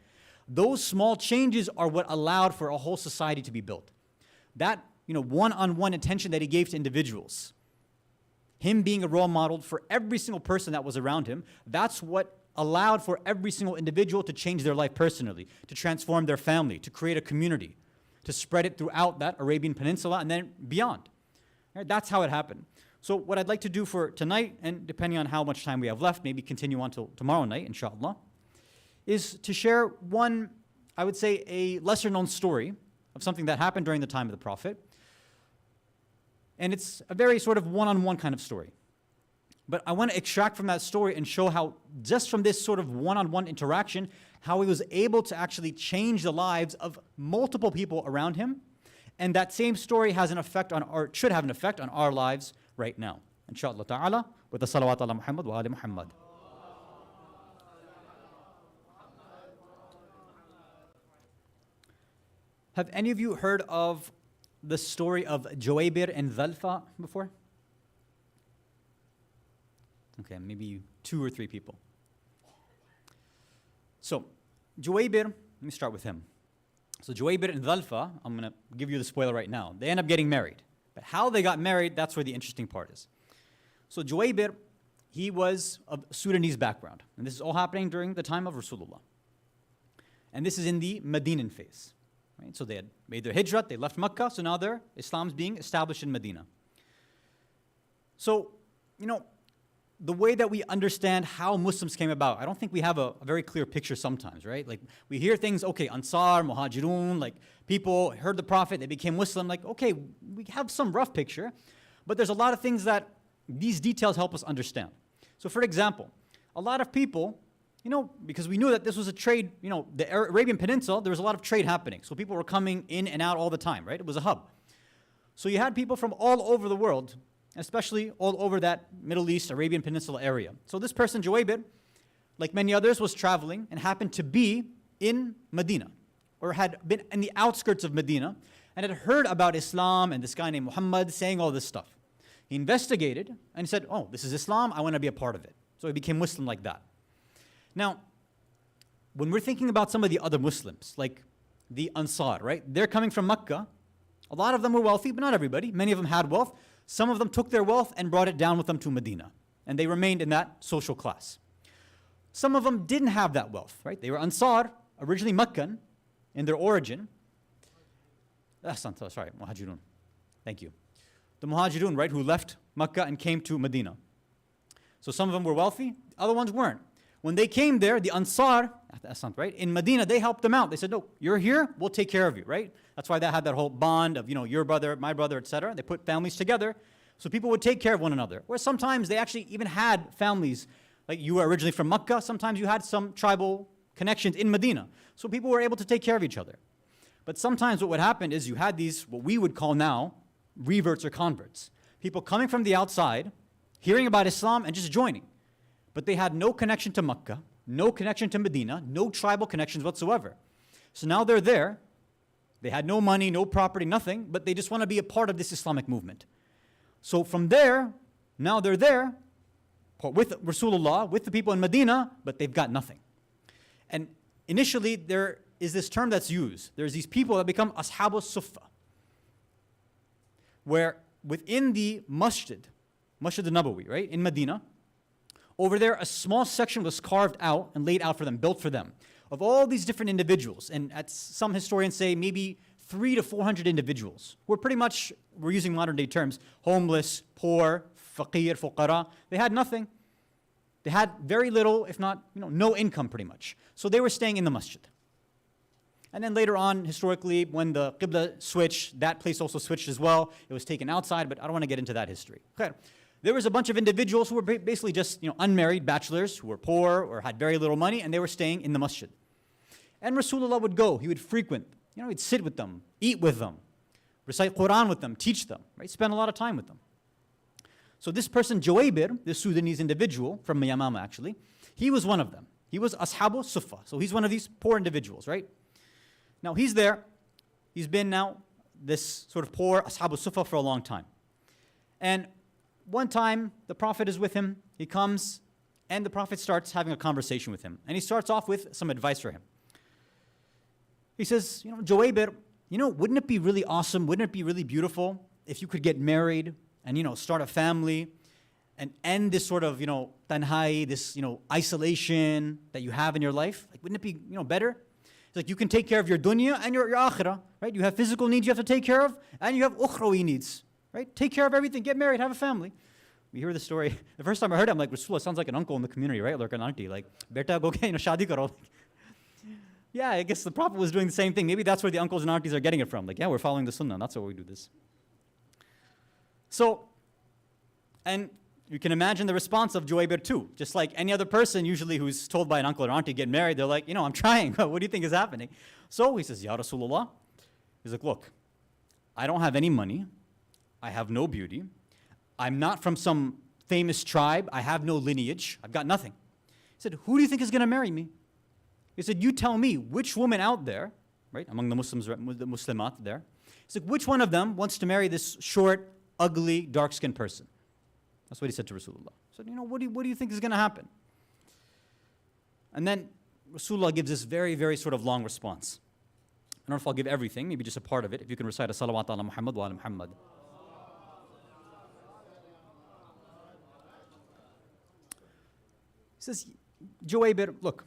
those small changes are what allowed for a whole society to be built. That, one-on-one attention that he gave to individuals, him being a role model for every single person that was around him, that's what allowed for every single individual to change their life personally, to transform their family, to create a community, to spread it throughout that Arabian Peninsula and then beyond. Right? That's how it happened. So what I'd like to do for tonight, and depending on how much time we have left, maybe continue on till tomorrow night, inshallah, is to share one, I would say, a lesser-known story of something that happened during the time of the Prophet. And it's a very sort of one-on-one kind of story. But I want to extract from that story and show how, just from this sort of one-on-one interaction, how he was able to actually change the lives of multiple people around him. And that same story has an effect on, or should have an effect on our lives right now. Inshallah ta'ala, with the salawat ala Muhammad wa ali Muhammad. Have any of you heard of the story of Juwaybir and Dhalfa before? Okay, maybe 2 or 3 people. So, Juwaybir, let me start with him. So Juwaybir and Dhalfa, I'm going to give you the spoiler right now. They end up getting married. But how they got married, that's where the interesting part is. So Juwaybir, he was of Sudanese background. And this is all happening during the time of Rasulullah. And this is in the Medinan phase. Right? So they had made their hijrat, they left Makkah, so now Islam's being established in Medina. So, the way that we understand how Muslims came about, I don't think we have a very clear picture sometimes, right? Like, we hear things, okay, Ansar, Muhajirun, like, people heard the Prophet, they became Muslim, like, okay, we have some rough picture, but there's a lot of things that these details help us understand. So, for example, a lot of people, because we knew that this was a trade, the Arabian Peninsula, there was a lot of trade happening. So people were coming in and out all the time, right? It was a hub. So you had people from all over the world, especially all over that Middle East, Arabian Peninsula area. So this person, Juwaybir, like many others, was traveling and happened to be in Medina, or had been in the outskirts of Medina, and had heard about Islam and this guy named Muhammad saying all this stuff. He investigated and said, oh, this is Islam, I want to be a part of it. So he became Muslim like that. Now, when we're thinking about some of the other Muslims, like the Ansar, right? They're coming from Makkah. A lot of them were wealthy, but not everybody. Many of them had wealth. Some of them took their wealth and brought it down with them to Medina. And they remained in that social class. Some of them didn't have that wealth, right? They were Ansar, originally Meccan, in their origin. Sorry, Muhajirun. Thank you. The Muhajirun, right, who left Makkah and came to Medina. So some of them were wealthy, other ones weren't. When they came there, the Ansar, right, in Medina, they helped them out. They said, no, you're here, we'll take care of you, right? That's why they had that whole bond of, your brother, my brother, etc. They put families together so people would take care of one another. Where sometimes they actually even had families, like you were originally from Makkah, sometimes you had some tribal connections in Medina. So people were able to take care of each other. But sometimes what would happen is you had these, what we would call now, reverts or converts. People coming from the outside, hearing about Islam and just joining. But they had no connection to Makkah, no connection to Medina, no tribal connections whatsoever. So now they're there. They had no money, no property, nothing, but they just want to be a part of this Islamic movement. So from there, Now they're there with Rasulullah, with the people in Medina, but they've got nothing. And initially, there is this term that's used. There's these people that become ashab al-suffa, where within the Masjid al-Nabawi, right, in Medina, over there, a small section was carved out and laid out for them, built for them, of all these different individuals. And some historians say maybe 300 to 400 individuals who were pretty much, we're using modern day terms, homeless, poor, faqir, fuqara. They had nothing. They had very little, if not, no income pretty much. So they were staying in the masjid. And then later on, historically, when the Qibla switched, that place also switched as well. It was taken outside, but I don't want to get into that history. Okay. There was a bunch of individuals who were basically just unmarried bachelors who were poor or had very little money, and they were staying in the masjid. And Rasulullah would go, he would frequent, he'd sit with them, eat with them, recite Quran with them, teach them, right? Spend a lot of time with them. So this person, Juwaybir, this Sudanese individual from Imam actually, he was one of them. He was Ashabu Sufa. So he's one of these poor individuals, right? Now he's there. He's been now this sort of poor Ashabu Sufa for a long time. And one time, the Prophet is with him. He comes, and the Prophet starts having a conversation with him. And he starts off with some advice for him. He says, Juwaybir, wouldn't it be really awesome? Wouldn't it be really beautiful if you could get married and, start a family and end this sort of, tanhai, this, isolation that you have in your life? Like, wouldn't it be, better? It's like you can take care of your dunya and your akhirah, right? You have physical needs you have to take care of, and you have ukhrawi needs, right? Take care of everything, get married, have a family. We hear the story. The first time I heard it, I'm like, Rasulullah sounds like an uncle in the community, right? Like an auntie, like, beta go ke, shadi karo. Yeah, I guess the Prophet was doing the same thing. Maybe that's where the uncles and aunties are getting it from. Like, yeah, we're following the sunnah. That's why we do this. So, and you can imagine the response of Juwaybir too. Just like any other person usually who's told by an uncle or auntie to get married, they're like, I'm trying. What do you think is happening? So he says, Ya Rasulullah. He's like, look, I don't have any money. I have no beauty. I'm not from some famous tribe. I have no lineage. I've got nothing. He said, who do you think is going to marry me? He said, you tell me which woman out there, right, among the Muslims, the Muslimat there, he said, which one of them wants to marry this short, ugly, dark-skinned person? That's what he said to Rasulullah. He said, what do you think is going to happen? And then Rasulullah gives this very, very sort of long response. I don't know if I'll give everything, maybe just a part of it. If you can recite a salawat ala Muhammad wa ala Muhammad. He says, Juwaybir, look,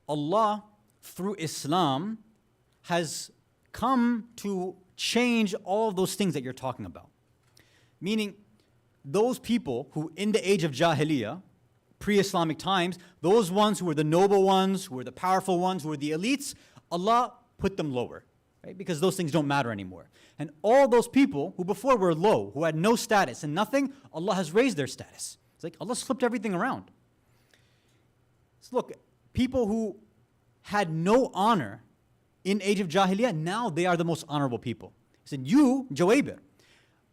Allah, through Islam, has come to change all those things that you're talking about. Meaning, those people who in the age of Jahiliyyah, pre-Islamic times, those ones who were the noble ones, who were the powerful ones, who were the elites, Allah put them lower, right? Because those things don't matter anymore. And all those people who before were low, who had no status and nothing, Allah has raised their status. It's like Allah flipped everything around. So look, people who had no honor in age of Jahiliyyah, now they are the most honorable people. He said, you, Juwaybir,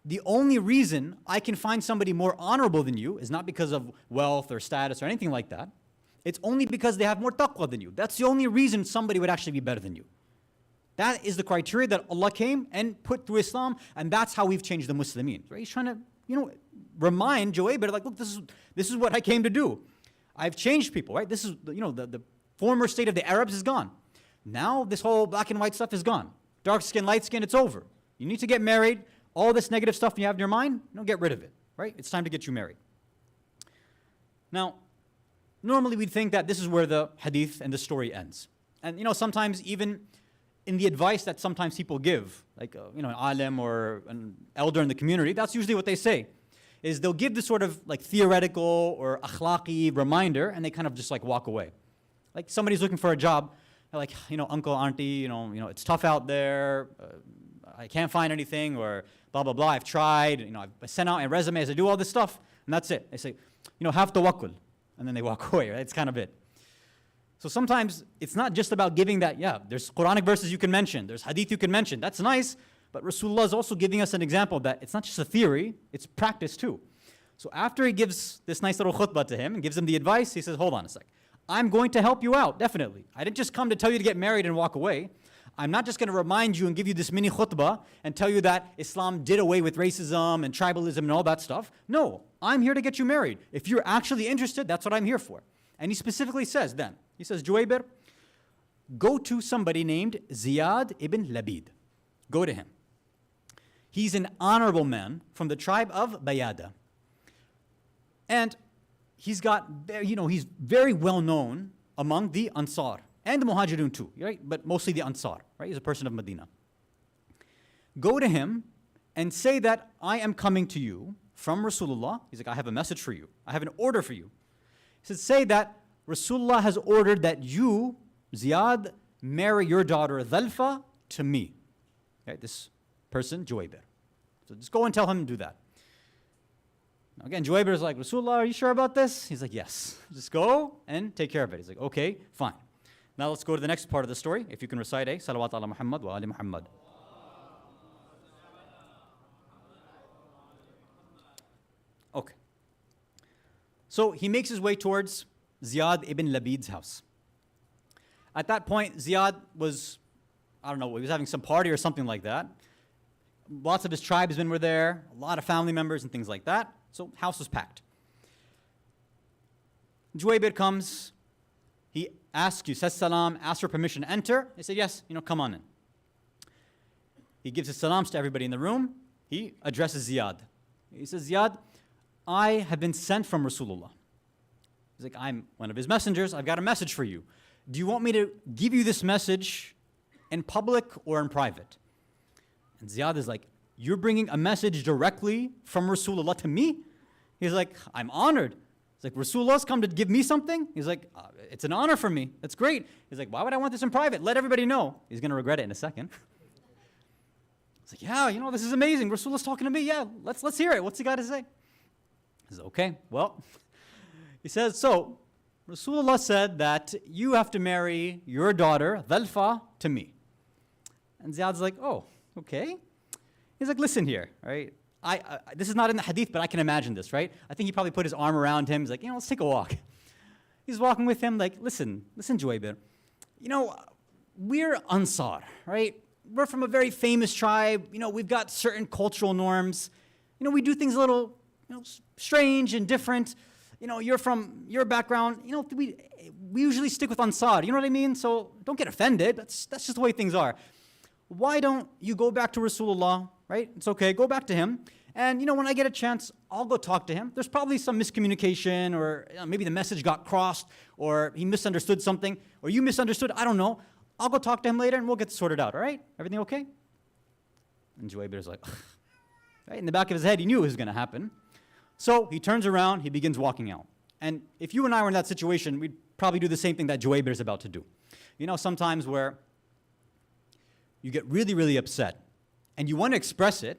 the only reason I can find somebody more honorable than you is not because of wealth or status or anything like that. It's only because they have more taqwa than you. That's the only reason somebody would actually be better than you. That is the criteria that Allah came and put through Islam, and that's how we've changed the Muslimin. Right? He's trying to, remind Juwaybir, like, look, this is what I came to do. I've changed people, right? This is, the former state of the Arabs is gone. Now this whole black and white stuff is gone. Dark skin, light skin, it's over. You need to get married. All this negative stuff you have in your mind, get rid of it, right? It's time to get you married. Now, normally we'd think that this is where the hadith and the story ends. And sometimes even in the advice that sometimes people give, like an alim or an elder in the community, that's usually what they say, is they'll give this sort of like theoretical or akhlaqi reminder, and they kind of just like walk away. Like somebody's looking for a job, they're like, uncle, auntie, it's tough out there, I can't find anything, or blah, blah, blah, I've tried, I sent out my resumes, I do all this stuff, and that's it. They say, have tawakkul, and then they walk away, right? It's kind of it. So sometimes it's not just about giving that, there's Quranic verses you can mention, there's hadith you can mention, that's nice, but Rasulullah is also giving us an example that it's not just a theory, it's practice too. So after he gives this nice little khutbah to him and gives him the advice, he says, hold on a sec. I'm going to help you out, definitely. I didn't just come to tell you to get married and walk away. I'm not just going to remind you and give you this mini khutbah and tell you that Islam did away with racism and tribalism and all that stuff. No, I'm here to get you married. If you're actually interested, that's what I'm here for. And he specifically says then, he says, Juwaybir, go to somebody named Ziyad ibn Labid. Go to him. He's an honorable man from the tribe of Bayada. And he's very well known among the Ansar and the Muhajirun too, right? But mostly the Ansar, right? He's a person of Medina. Go to him and say that I am coming to you from Rasulullah. He's like, I have a message for you. I have an order for you. He says, say that Rasulullah has ordered that you, Ziyad, marry your daughter Dhalfa to me. Okay, this person, Juwaybir. So just go and tell him to do that. Now again, Juwaybir is like, Rasulullah, are you sure about this? He's like, yes. Just go and take care of it. He's like, okay, fine. Now let's go to the next part of the story. If you can recite a salawat ala Muhammad wa ali Muhammad. Okay. So he makes his way towards Ziyad ibn Labid's house. At that point, Ziyad was, I don't know, he was having some party or something like that. Lots of his tribesmen were there, a lot of family members and things like that. So house was packed. Juwaybir comes, he asks you, says salam, asks for permission to enter. They said, yes, come on in. He gives his salams to everybody in the room. He addresses Ziyad. He says, Ziyad, I have been sent from Rasulullah. He's like, I'm one of his messengers. I've got a message for you. Do you want me to give you this message in public or in private? And Ziyad is like, you're bringing a message directly from Rasulullah to me? He's like, I'm honored. He's like, Rasulullah's come to give me something? He's like, it's an honor for me. That's great. He's like, why would I want this in private? Let everybody know. He's going to regret it in a second. He's like, yeah, this is amazing. Rasulullah's talking to me. Yeah, let's hear it. What's he got to say? He says, okay, well, he says, so Rasulullah said that you have to marry your daughter, Dhalfa, to me. And Ziyad's like, oh, okay. He's like, listen here, right? This is not in the hadith, but I can imagine this, right? I think he probably put his arm around him. He's like, let's take a walk. He's walking with him like, listen, Juwaybir. We're Ansar, right? We're from a very famous tribe. We've got certain cultural norms. We do things a little, strange and different. You're from your background. We usually stick with Ansar. You know what I mean? So don't get offended. That's just the way things are. Why don't you go back to Rasulullah, right? It's okay, go back to him. And when I get a chance, I'll go talk to him. There's probably some miscommunication, or maybe the message got crossed, or he misunderstood something, or you misunderstood, I don't know. I'll go talk to him later and we'll get sorted out, all right? Everything okay? And Juwaybir's like, right? In the back of his head, he knew it was going to happen. So he turns around, he begins walking out. And if you and I were in that situation, we'd probably do the same thing that Juwaybir is about to do. Sometimes where you get really, really upset, and you want to express it,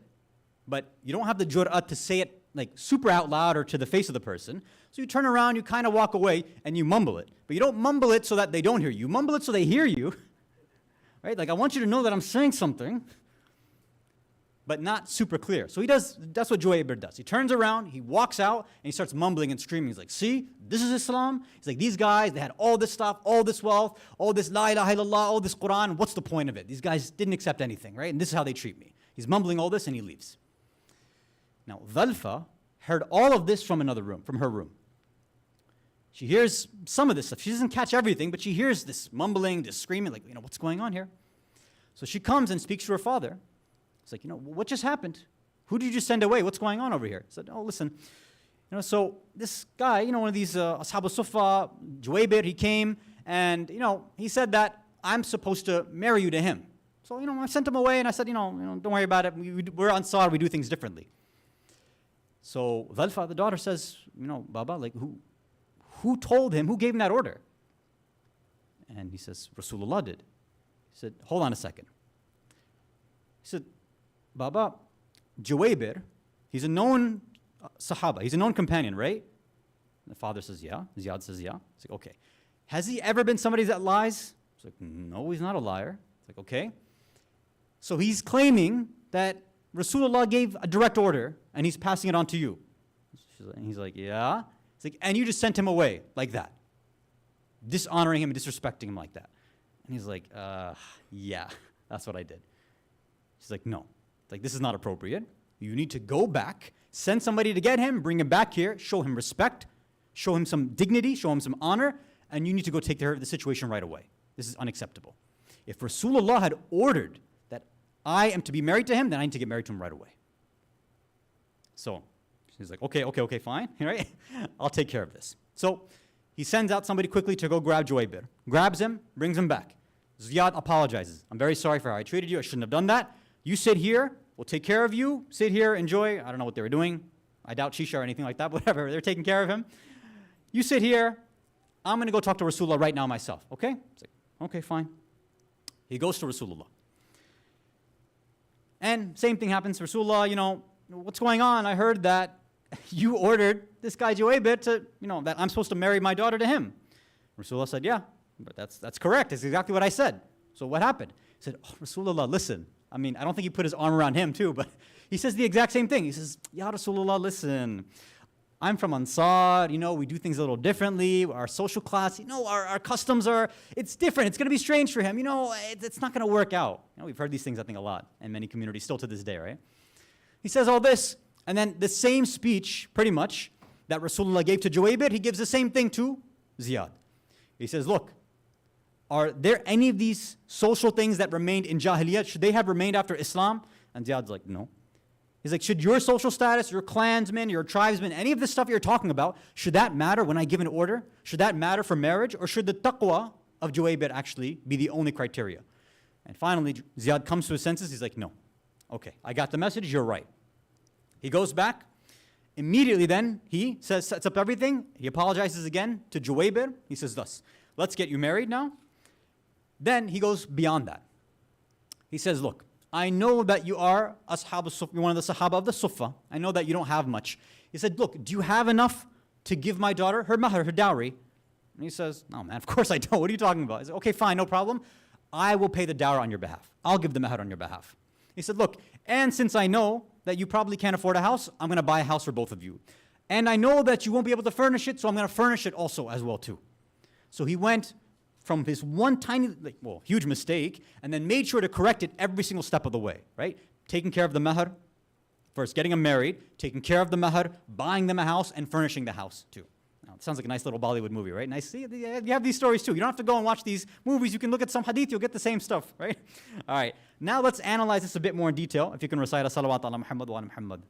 but you don't have the jur'at to say it like super out loud or to the face of the person. So you turn around, you kind of walk away, and you mumble it. But you don't mumble it so that they don't hear you. You mumble it so they hear you. Right? Like, I want you to know that I'm saying something, but not super clear. So that's what Juwaybir does. He turns around, he walks out, and he starts mumbling and screaming. He's like, see, this is Islam. He's like, these guys, they had all this stuff, all this wealth, all this la ilaha illallah, all this Quran. What's the point of it? These guys didn't accept anything, right? And this is how they treat me. He's mumbling all this, and he leaves. Now, Dhalfa heard all of this from another room, from her room. She hears some of this stuff. She doesn't catch everything, but she hears this mumbling, this screaming, like, what's going on here? So she comes and speaks to her father. It's like, what just happened? Who did you just send away? What's going on over here? He said, oh, listen. So this guy, one of these Ashab al-Sufa, Juwaybir, he came and, he said that I'm supposed to marry you to him. So, I sent him away and I said, don't worry about it. We're Ansar, we do things differently. So Dhalfa, the daughter, says, Baba, like who told him, who gave him that order? And he says, Rasulullah did. He said, hold on a second. He said, Baba, Juwaybir, he's a known Sahaba, he's a known companion, right? And the father says, yeah. Ziyad says, yeah. He's like, okay. Has he ever been somebody that lies? He's like, no, he's not a liar. It's like, okay. So he's claiming that Rasulullah gave a direct order and he's passing it on to you. And he's like, yeah. It's like, and you just sent him away like that, dishonoring him and disrespecting him like that. And he's like, yeah, that's what I did. She's like, no. It's like, this is not appropriate. You need to go back, send somebody to get him, bring him back here, show him respect, show him some dignity, show him some honor, and you need to go take care of the situation right away. This is unacceptable. If Rasulullah had ordered that I am to be married to him, then I need to get married to him right away. So she's like, okay, fine, right? I'll take care of this. So he sends out somebody quickly to go grab Juwaybir, grabs him, brings him back. Ziyad apologizes. I'm very sorry for how I treated you. I shouldn't have done that. You sit here. We'll take care of you. Sit here, enjoy. I don't know what they were doing. I doubt shisha or anything like that. Whatever. They're taking care of him. You sit here. I'm going to go talk to Rasulullah right now myself. Okay? It's like, okay, fine. He goes to Rasulullah. And same thing happens. Rasulullah, what's going on? I heard that you ordered this guy Juwaybir to, that I'm supposed to marry my daughter to him. Rasulullah said, yeah, but that's correct. That's exactly what I said. So what happened? He said, oh, Rasulullah, listen. I don't think he put his arm around him too, but he says the exact same thing. He says, Ya Rasulullah, listen, I'm from Ansar, we do things a little differently. Our social class, our customs it's different. It's going to be strange for him. It's not going to work out. We've heard these things, I think, a lot in many communities still to this day, right? He says all this, and then the same speech, pretty much, that Rasulullah gave to Juwaybir, he gives the same thing to Ziyad. He says, look, are there any of these social things that remained in Jahiliyyah? Should they have remained after Islam? And Ziyad's like, no. He's like, should your social status, your clansmen, your tribesmen, any of the stuff you're talking about, should that matter when I give an order? Should that matter for marriage? Or should the taqwa of Juwaybir actually be the only criteria? And finally, Ziyad comes to his senses. He's like, no. Okay, I got the message. You're right. He goes back. Immediately then, he sets up everything. He apologizes again to Juwaybir. He says thus, let's get you married now. Then he goes beyond that. He says, look, I know that you are you're one of the Sahaba of the Suffah. I know that you don't have much. He said, look, do you have enough to give my daughter her mahr, her dowry? And he says, no, man, of course I don't. What are you talking about? He said, okay, fine, no problem. I will pay the dowry on your behalf. I'll give the mahr on your behalf. He said, look, and since I know that you probably can't afford a house, I'm going to buy a house for both of you. And I know that you won't be able to furnish it, so I'm going to furnish it also as well too. So he went from his one tiny, huge mistake, and then made sure to correct it every single step of the way, right? Taking care of the mahr, first getting him married, taking care of the mahr, buying them a house, and furnishing the house too. Now, it sounds like a nice little Bollywood movie, right? Nice. See, you have these stories too. You don't have to go and watch these movies. You can look at some hadith, you'll get the same stuff, right? All right. Now let's analyze this a bit more in detail. If you can recite a salawat ala Muhammad wa ala Muhammad.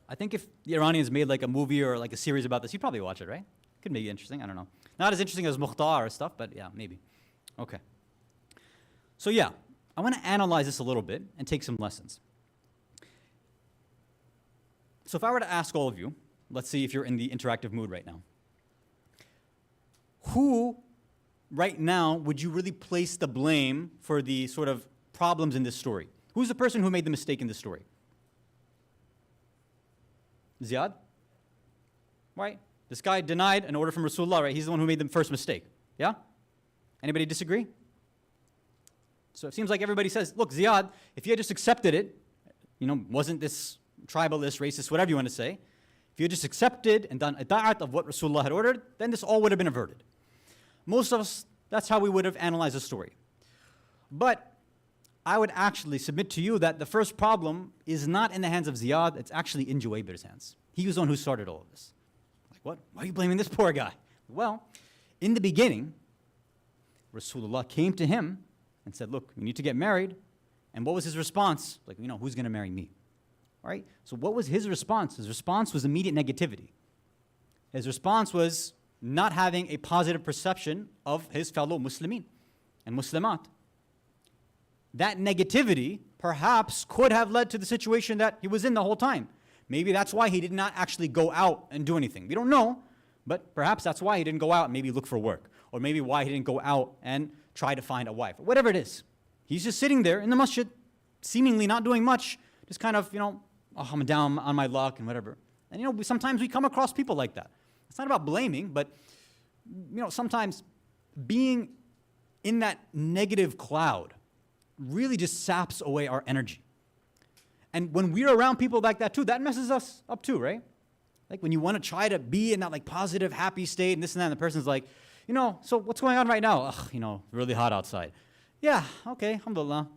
I think if the Iranians made like a movie or like a series about this, you'd probably watch it, right? Could be interesting, I don't know. Not as interesting as Mukhtar or stuff, but yeah, maybe. Okay. So yeah, I want to analyze this a little bit and take some lessons. So if I were to ask all of you, let's see if you're in the interactive mood right now. Who right now would you really place the blame for the sort of problems in this story? Who's the person who made the mistake in this story? Ziyad? Right? This guy denied an order from Rasulullah, right? He's the one who made the first mistake. Yeah? Anybody disagree? So it seems like everybody says, look, Ziyad, if you had just accepted it, wasn't this tribalist, racist, whatever you want to say, if you had just accepted and done ita'at of what Rasulullah had ordered, then this all would have been averted. Most of us, that's how we would have analyzed the story. But I would actually submit to you that the first problem is not in the hands of Ziyad, it's actually in Juwaybir's hands. He was the one who started all of this. Like, what? Why are you blaming this poor guy? Well, in the beginning, Rasulullah came to him and said, look, you need to get married. And what was his response? Like, who's going to marry me? All right? So what was his response? His response was immediate negativity. His response was not having a positive perception of his fellow Muslimin and Muslimat. That negativity perhaps could have led to the situation that he was in the whole time. Maybe that's why he did not actually go out and do anything. We don't know, but perhaps that's why he didn't go out and maybe look for work. Or maybe why he didn't go out and try to find a wife. Or whatever it is. He's just sitting there in the masjid, seemingly not doing much, just kind of, I'm down on my luck and whatever. And sometimes we come across people like that. It's not about blaming, but sometimes being in that negative cloud really just saps away our energy. And when we're around people like that too, that messes us up too, right? Like when you want to try to be in that like positive, happy state and this and that, and the person's like, so what's going on right now? Ugh, really hot outside. Yeah, okay, alhamdulillah.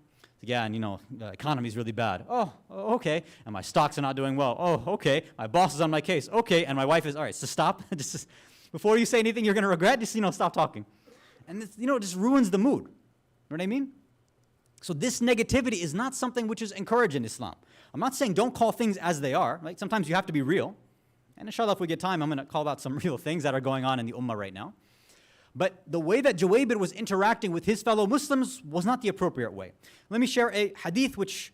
Yeah, and the economy's really bad. Oh, okay. And my stocks are not doing well. Oh, okay. My boss is on my case. Okay. And my wife is, all right, so stop. Just before you say anything you're going to regret, just, stop talking. And this, it just ruins the mood. You know what I mean? So this negativity is not something which is encouraged in Islam. I'm not saying don't call things as they are. Right? Sometimes you have to be real. And inshallah, if we get time, I'm going to call out some real things that are going on in the ummah right now. But the way that Juwaybir was interacting with his fellow Muslims was not the appropriate way. Let me share a hadith which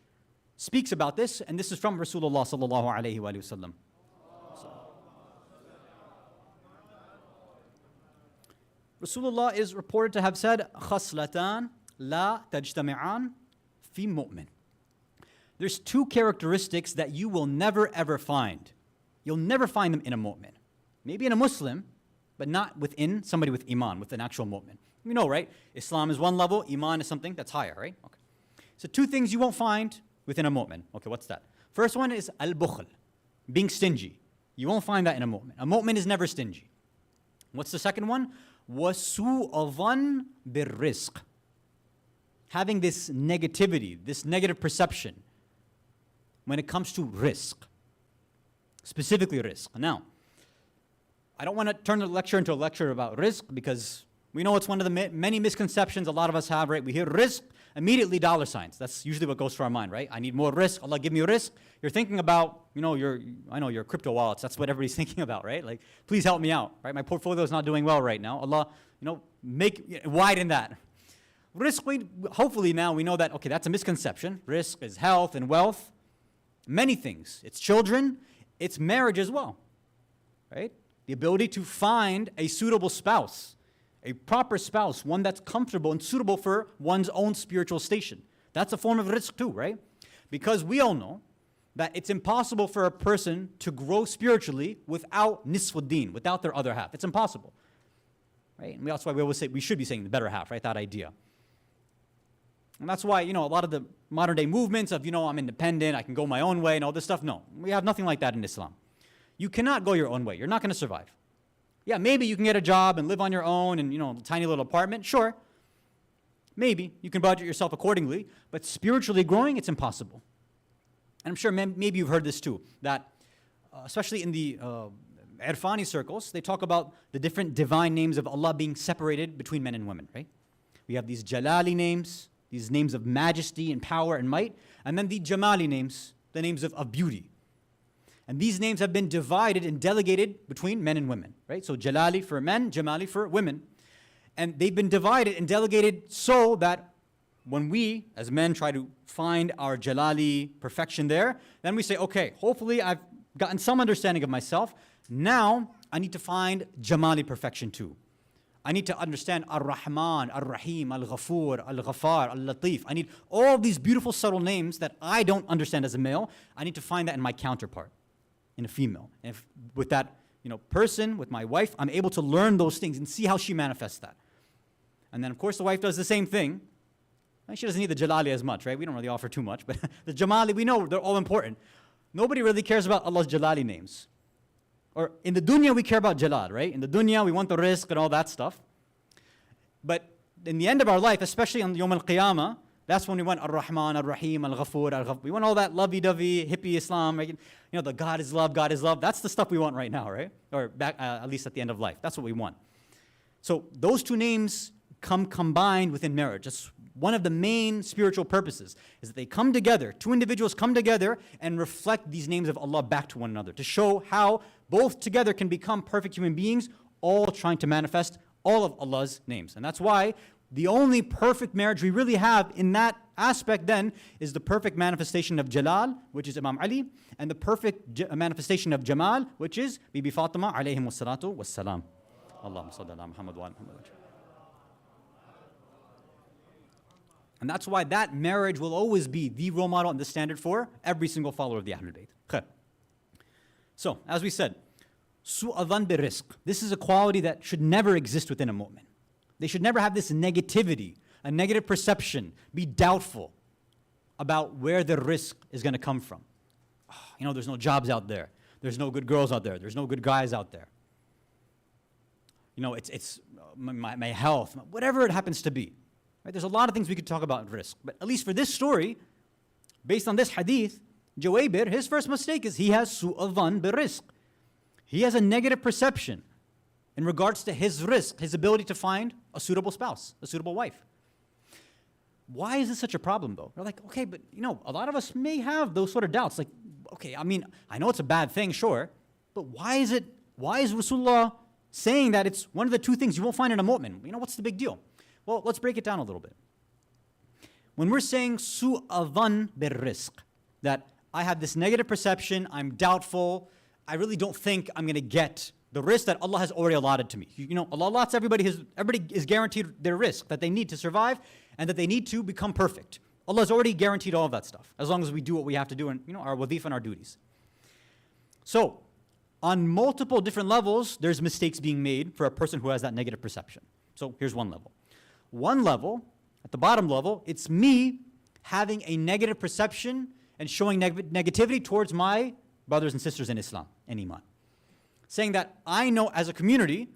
speaks about this, and this is from Rasulullah sallallahu alayhi wa sallam. Rasulullah is reported to have said, "Khaslatan la tajtami'an fi mu'min." There's two characteristics that you will never ever find. You'll never find them in a mu'min. Maybe in a Muslim, but not within somebody with iman, with an actual mu'min. You know, right? Islam is one level, iman is something that's higher, right? Okay. So two things you won't find within a mu'min. Okay, what's that? First one is al-bukhl, being stingy. You won't find that in a mu'min. A mu'min is never stingy. What's the second one? وَسُوءَ ظَنْ بِالرِّزْقِ, having this negativity, this negative perception when it comes to rizq, specifically rizq. Now, I don't want to turn the lecture into a lecture about rizq because we know it's one of the many misconceptions a lot of us have, right? We hear rizq, immediately dollar signs. That's usually what goes through our mind, right? I need more rizq, Allah give me rizq. You're thinking about, your crypto wallets. That's what everybody's thinking about, right? Like, please help me out, right? My portfolio is not doing well right now. Allah, widen that. Rizq, hopefully now we know that, okay, that's a misconception. Rizq is health and wealth. Many things. It's children. It's marriage as well, right? The ability to find a suitable spouse, a proper spouse, one that's comfortable and suitable for one's own spiritual station. That's a form of rizq too, right? Because we all know that it's impossible for a person to grow spiritually without nisfuddin, without their other half. It's impossible, right? And that's why we always say we should be saying the better half, right? That idea. And that's why, a lot of the modern day movements of, I'm independent, I can go my own way and all this stuff. No, we have nothing like that in Islam. You cannot go your own way. You're not going to survive. Yeah, maybe you can get a job and live on your own and, a tiny little apartment. Sure. Maybe you can budget yourself accordingly. But spiritually growing, it's impossible. And I'm sure maybe you've heard this too, that especially in the Irfani circles, they talk about the different divine names of Allah being separated between men and women, right? We have these Jalali names, these names of majesty and power and might, and then the Jamali names, the names of beauty. And these names have been divided and delegated between men and women, right? So Jalali for men, Jamali for women. And they've been divided and delegated so that when we, as men, try to find our Jalali perfection there, then we say, okay, hopefully I've gotten some understanding of myself. Now I need to find Jamali perfection too. I need to understand Ar-Rahman, Ar-Rahim, Al-Ghafur, Al-Ghafar, Al-Latif. I need all these beautiful subtle names that I don't understand as a male. I need to find that in my counterpart, in a female. And if, with that person, with my wife, I'm able to learn those things and see how she manifests that. And then, of course, the wife does the same thing. And she doesn't need the Jalali as much, right? We don't really offer too much. But the Jamali, we know they're all important. Nobody really cares about Allah's Jalali names. Or in the dunya, we care about Jalal, right? In the dunya, we want the rizq and all that stuff. But in the end of our life, especially on Yawm al-Qiyamah, that's when we want Ar-Rahman, Ar-Rahim, Al-Ghafur, Al-Ghafur. We want all that lovey-dovey, hippie Islam, right? The God is love, God is love. That's the stuff we want right now, right? Or back, at least at the end of life. That's what we want. So those two names come combined within marriage. That's one of the main spiritual purposes, is that they come together, two individuals come together and reflect these names of Allah back to one another to show how both together can become perfect human beings, all trying to manifest all of Allah's names. And that's why the only perfect marriage we really have in that aspect then is the perfect manifestation of Jalal, which is Imam Ali, and the perfect manifestation of Jamal, which is Bibi Fatima alayhim wassalatu wassalam. Allahumma salli ala Muhammad wa ala Muhammad. And that's why that marriage will always be the role model and the standard for every single follower of the Ahlul Bayt. So, as we said, su'adhan bi-rizq. This is a quality that should never exist within a mu'min. They should never have this negativity, a negative perception, be doubtful about where their rizq is going to come from. There's no jobs out there. There's no good girls out there. There's no good guys out there. You know, it's my health, whatever it happens to be. Right? There's a lot of things we could talk about in risk. But at least for this story, based on this hadith, Jawaybir, his first mistake is he has su'a dhan bi rizq. He has a negative perception in regards to his risk, his ability to find a suitable spouse, a suitable wife. Why is this such a problem though? They're like, okay, but you know, a lot of us may have those sort of doubts. Like, okay, I mean, I know it's a bad thing, sure, but why is Rasulullah saying that it's one of the two things you won't find in a mu'min? You know, what's the big deal? Well, let's break it down a little bit. When we're saying su'a dhan bir rizq, that I have this negative perception, I'm doubtful, I really don't think I'm going to get the risk that Allah has already allotted to me. You know, Allah allots everybody is guaranteed their risk that they need to survive and that they need to become perfect. Allah has already guaranteed all of that stuff, as long as we do what we have to do and, you know, our wadif and our duties. So, on multiple different levels, there's mistakes being made for a person who has that negative perception. So, here's one level. One level, at the bottom level, it's me having a negative perception and showing negativity towards my brothers and sisters in Islam and Iman. Saying that I know as a community,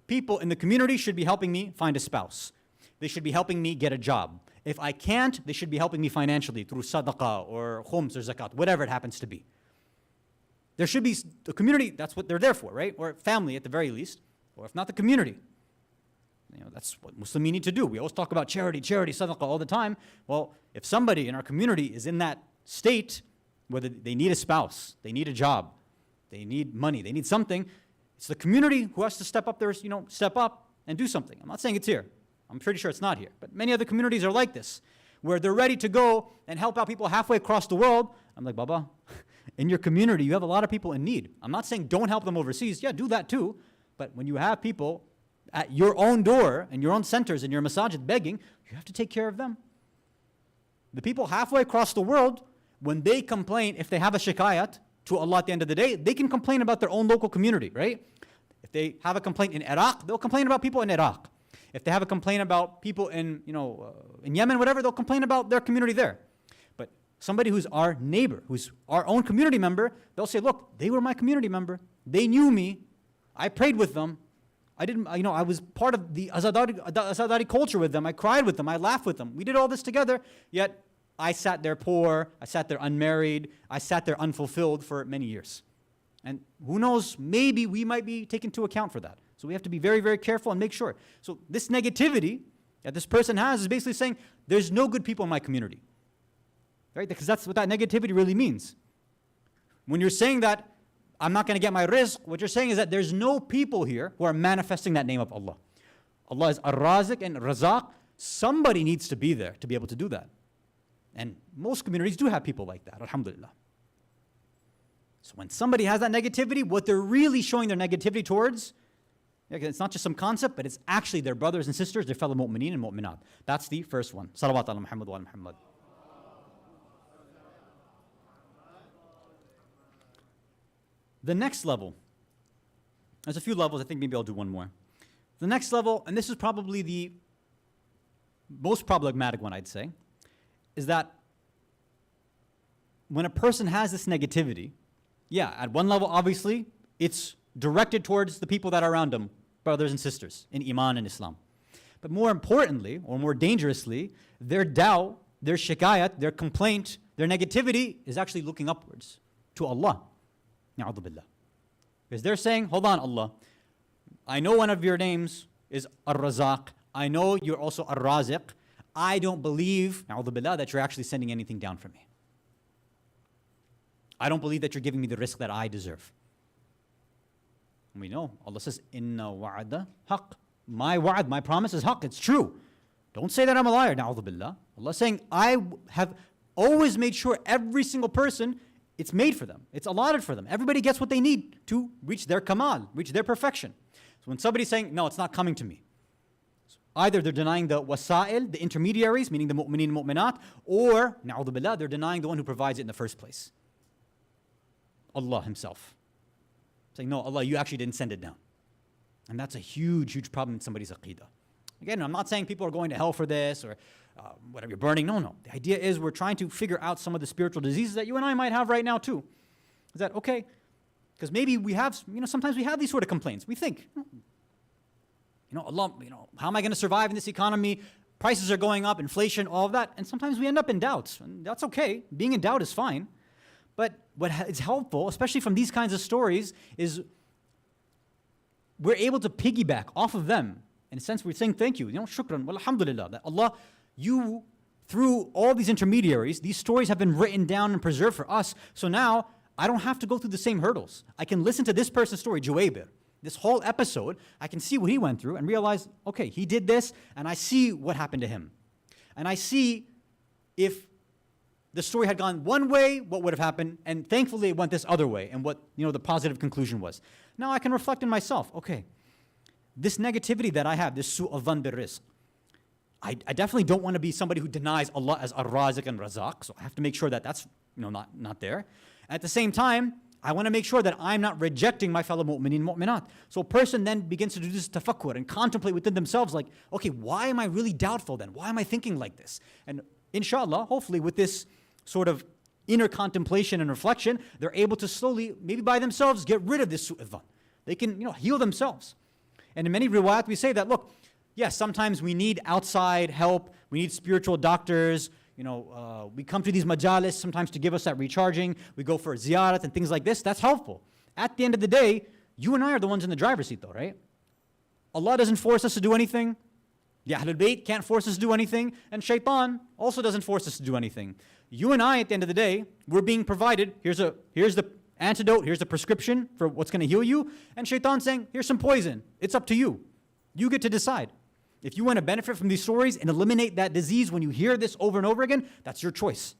people in the community should be helping me find a spouse. They should be helping me get a job. If I can't, they should be helping me financially through sadaqah or khums or zakat, whatever it happens to be. There should be the community, that's what they're there for, right? Or family at the very least, or if not the community. You know, that's what Muslims need to do. We always talk about charity, sadaqah all the time. Well, if somebody in our community is in that state, whether they need a spouse, they need a job, they need money, they need something, it's the community who has to step up step up and do something. I'm not saying it's here. I'm pretty sure it's not here. But many other communities are like this, where they're ready to go and help out people halfway across the world. I'm like, Baba, in your community, you have a lot of people in need. I'm not saying don't help them overseas. Yeah, do that too. But when you have people at your own door and your own centers and your masajid begging, you have to take care of them. The people halfway across the world, when they complain, if they have a shikayat to Allah at the end of the day, they can complain about their own local community, right? If they have a complaint in Iraq, they'll complain about people in Iraq. If they have a complaint about people in, in Yemen, whatever, they'll complain about their community there. But somebody who's our neighbor, who's our own community member, they'll say, look, they were my community member. They knew me. I prayed with them. I was part of the Azadari culture with them. I cried with them. I laughed with them. We did all this together, yet I sat there poor. I sat there unmarried. I sat there unfulfilled for many years. And who knows, maybe we might be taken into account for that. So we have to be very, very careful and make sure. So this negativity that this person has is basically saying, there's no good people in my community. Right? Because that's what that negativity really means. When you're saying that, I'm not going to get my rizq, what you're saying is that there's no people here who are manifesting that name of Allah. Allah is Ar-Razik and Razaq. Somebody needs to be there to be able to do that. And most communities do have people like that, alhamdulillah. So when somebody has that negativity, what they're really showing their negativity towards, it's not just some concept, but it's actually their brothers and sisters, their fellow mu'mineen and mu'minat. That's the first one. Salawat ala Muhammad wa ala Muhammad. The next level, there's a few levels, I think maybe I'll do one more. The next level, and this is probably the most problematic one, I'd say, is that when a person has this negativity, yeah, at one level, obviously, it's directed towards the people that are around them, brothers and sisters in Iman and Islam. But more importantly, or more dangerously, their doubt, their shikayat, their complaint, their negativity is actually looking upwards to Allah. Na'udhu billah. Because they're saying, hold on, Allah, I know one of your names is Ar-Razaq. I know you're also Ar-Raziq. I don't believe, na'udhu billah, that you're actually sending anything down for me. I don't believe that you're giving me the risk that I deserve. And we know, Allah says, Inna wa'ada haqq. My wa'ad, my promise is haqq, it's true. Don't say that I'm a liar, na'udhu billah. Allah is saying, I have always made sure every single person, it's made for them. It's allotted for them. Everybody gets what they need to reach their kamal, reach their perfection. So when somebody's saying, no, it's not coming to me, so either they're denying the wasa'il, the intermediaries, meaning the mu'mineen and mu'minat, or, na'udhu billah, they're denying the one who provides it in the first place. Allah himself. Saying, no, Allah, you actually didn't send it down. And that's a huge, huge problem in somebody's aqeedah. Again, I'm not saying people are going to hell for this or whatever, you're burning. No. The idea is we're trying to figure out some of the spiritual diseases that you and I might have right now too. Is that, okay, Because maybe we have, sometimes we have these sort of complaints. We think, Allah, how am I going to survive in this economy? Prices are going up, inflation, all of that. And sometimes we end up in doubt. And that's okay. Being in doubt is fine. But what is helpful, especially from these kinds of stories, is we're able to piggyback off of them. In a sense, we're saying thank you. Shukran, well, alhamdulillah. That Allah, you, through all these intermediaries, these stories have been written down and preserved for us. So now, I don't have to go through the same hurdles. I can listen to this person's story, Juwaybir. This whole episode, I can see what he went through and realize, okay, he did this, and I see what happened to him. And I see if the story had gone one way, what would have happened, and thankfully it went this other way, and what the positive conclusion was. Now I can reflect on myself, okay, this negativity that I have, this su'u dhan bil rizq, I definitely don't want to be somebody who denies Allah as Ar-Raziq and Razaq, so I have to make sure that that's not there. At the same time, I want to make sure that I'm not rejecting my fellow mu'mineen, mu'minat. So a person then begins to do this tafakkur and contemplate within themselves like, okay, why am I really doubtful then? Why am I thinking like this? And inshallah, hopefully with this sort of inner contemplation and reflection, they're able to slowly, maybe by themselves, get rid of this su'u dhan. They can, heal themselves. And in many riwayat, we say that, look, yes, sometimes we need outside help, we need spiritual doctors, we come to these majalis sometimes to give us that recharging. We go for ziyarat and things like this. That's helpful. At the end of the day, you and I are the ones in the driver's seat though, right? Allah doesn't force us to do anything. The Ahlul Bayt can't force us to do anything. And Shaitan also doesn't force us to do anything. You and I, at the end of the day, we're being provided. Here's the antidote. Here's the prescription for what's going to heal you. And Shaitan's saying, here's some poison. It's up to you. You get to decide. If you want to benefit from these stories and eliminate that disease when you hear this over and over again, that's your choice.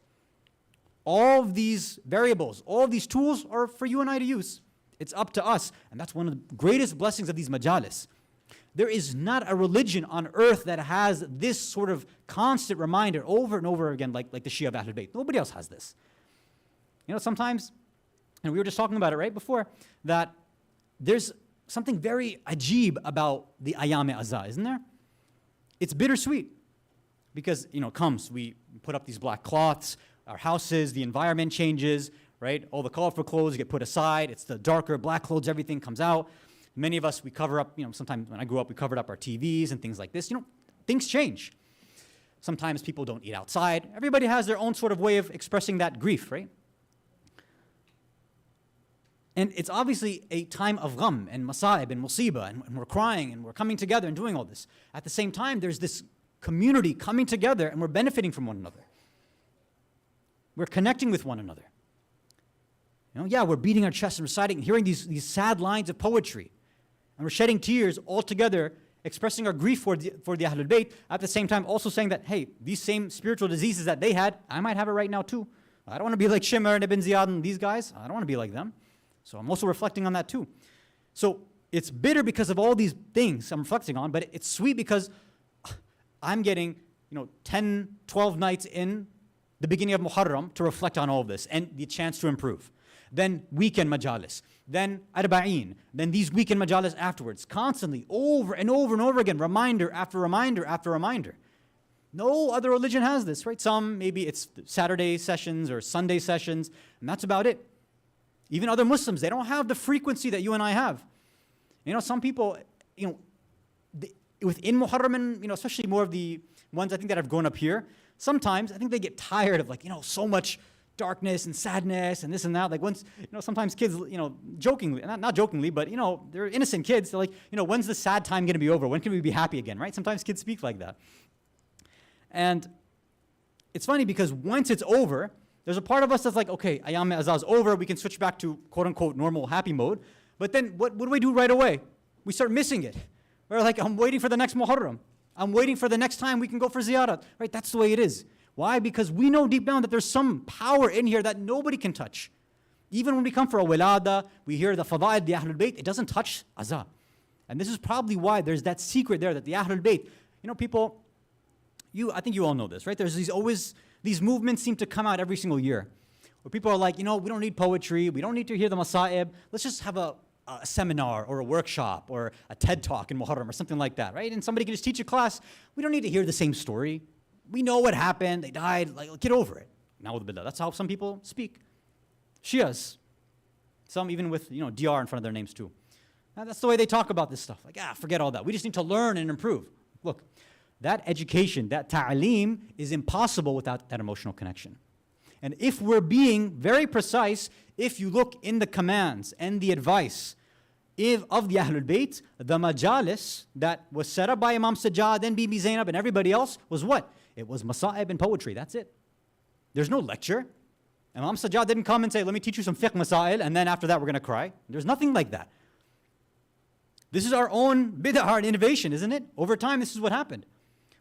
All of these variables, all of these tools are for you and I to use. It's up to us. And that's one of the greatest blessings of these majalis. There is not a religion on earth that has this sort of constant reminder over and over again like the Shia of Ahlul Bayt. Nobody else has this. Sometimes, and we were just talking about it right before, that there's something very ajib about the Ayam-e-Azah, isn't there? It's bittersweet because, we put up these black cloths, our houses, the environment changes, right? All the colorful clothes get put aside. It's the darker black clothes, everything comes out. Many of us, we cover up, sometimes when I grew up, we covered up our TVs and things like this. Things change. Sometimes people don't eat outside. Everybody has their own sort of way of expressing that grief, right? And it's obviously a time of gham and masa'ib and musibah, and we're crying and we're coming together and doing all this. At the same time, there's this community coming together and we're benefiting from one another. We're connecting with one another. We're beating our chests and reciting and hearing these sad lines of poetry. And we're shedding tears all together, expressing our grief for the Ahlul Bayt, at the same time also saying that, hey, these same spiritual diseases that they had, I might have it right now too. I don't want to be like Shimr and Ibn Ziyad and these guys. I don't want to be like them. So I'm also reflecting on that too. So it's bitter because of all these things I'm reflecting on, but it's sweet because I'm getting, 10, 12 nights in the beginning of Muharram to reflect on all of this and the chance to improve. Then weekend majalis, then arba'een, then these weekend majalis afterwards, constantly, over and over and over again, reminder after reminder after reminder. No other religion has this, right? Some, maybe it's Saturday sessions or Sunday sessions, and that's about it. Even other Muslims, they don't have the frequency that you and I have. Some people, within Muharram and, especially more of the ones I think that have grown up here, sometimes I think they get tired of so much darkness and sadness and this and that. Like once, sometimes kids, jokingly, not jokingly, but, they're innocent kids. They're like, when's the sad time going to be over? When can we be happy again, right? Sometimes kids speak like that. And it's funny because once it's over, there's a part of us that's like, okay, Ayam-e-Azah is over. We can switch back to quote unquote normal happy mode. But then what do we do right away? We start missing it. We're like, I'm waiting for the next Muharram. I'm waiting for the next time we can go for ziyarat. Right? That's the way it is. Why? Because we know deep down that there's some power in here that nobody can touch. Even when we come for a wilada, we hear the fada'id, the Ahlul Bayt, it doesn't touch Azah. And this is probably why there's that secret there that the Ahlul Bayt, people, I think you all know this, right? There's these movements seem to come out every single year where people are like, we don't need poetry, we don't need to hear the masa'ib, let's just have a seminar or a workshop or a TED talk in Muharram or something like that, right? And somebody can just teach a class. We don't need to hear the same story. We know what happened, they died, get over it. Na'udhu billah. That's how some people speak. Shias. Some even with, DR in front of their names too. Now, that's the way they talk about this stuff. Like, forget all that. We just need to learn and improve. Look, that education, that ta'aleem is impossible without that emotional connection. And if we're being very precise, if you look in the commands and the advice of the Ahlul Bayt, the majalis that was set up by Imam Sajjad and Bibi Zainab and everybody else was what? It was masa'ib and poetry, that's it. There's no lecture. Imam Sajjad didn't come and say, let me teach you some fiqh masail, and then after that we're going to cry. There's nothing like that. This is our own bid'ah and innovation, isn't it? Over time, this is what happened.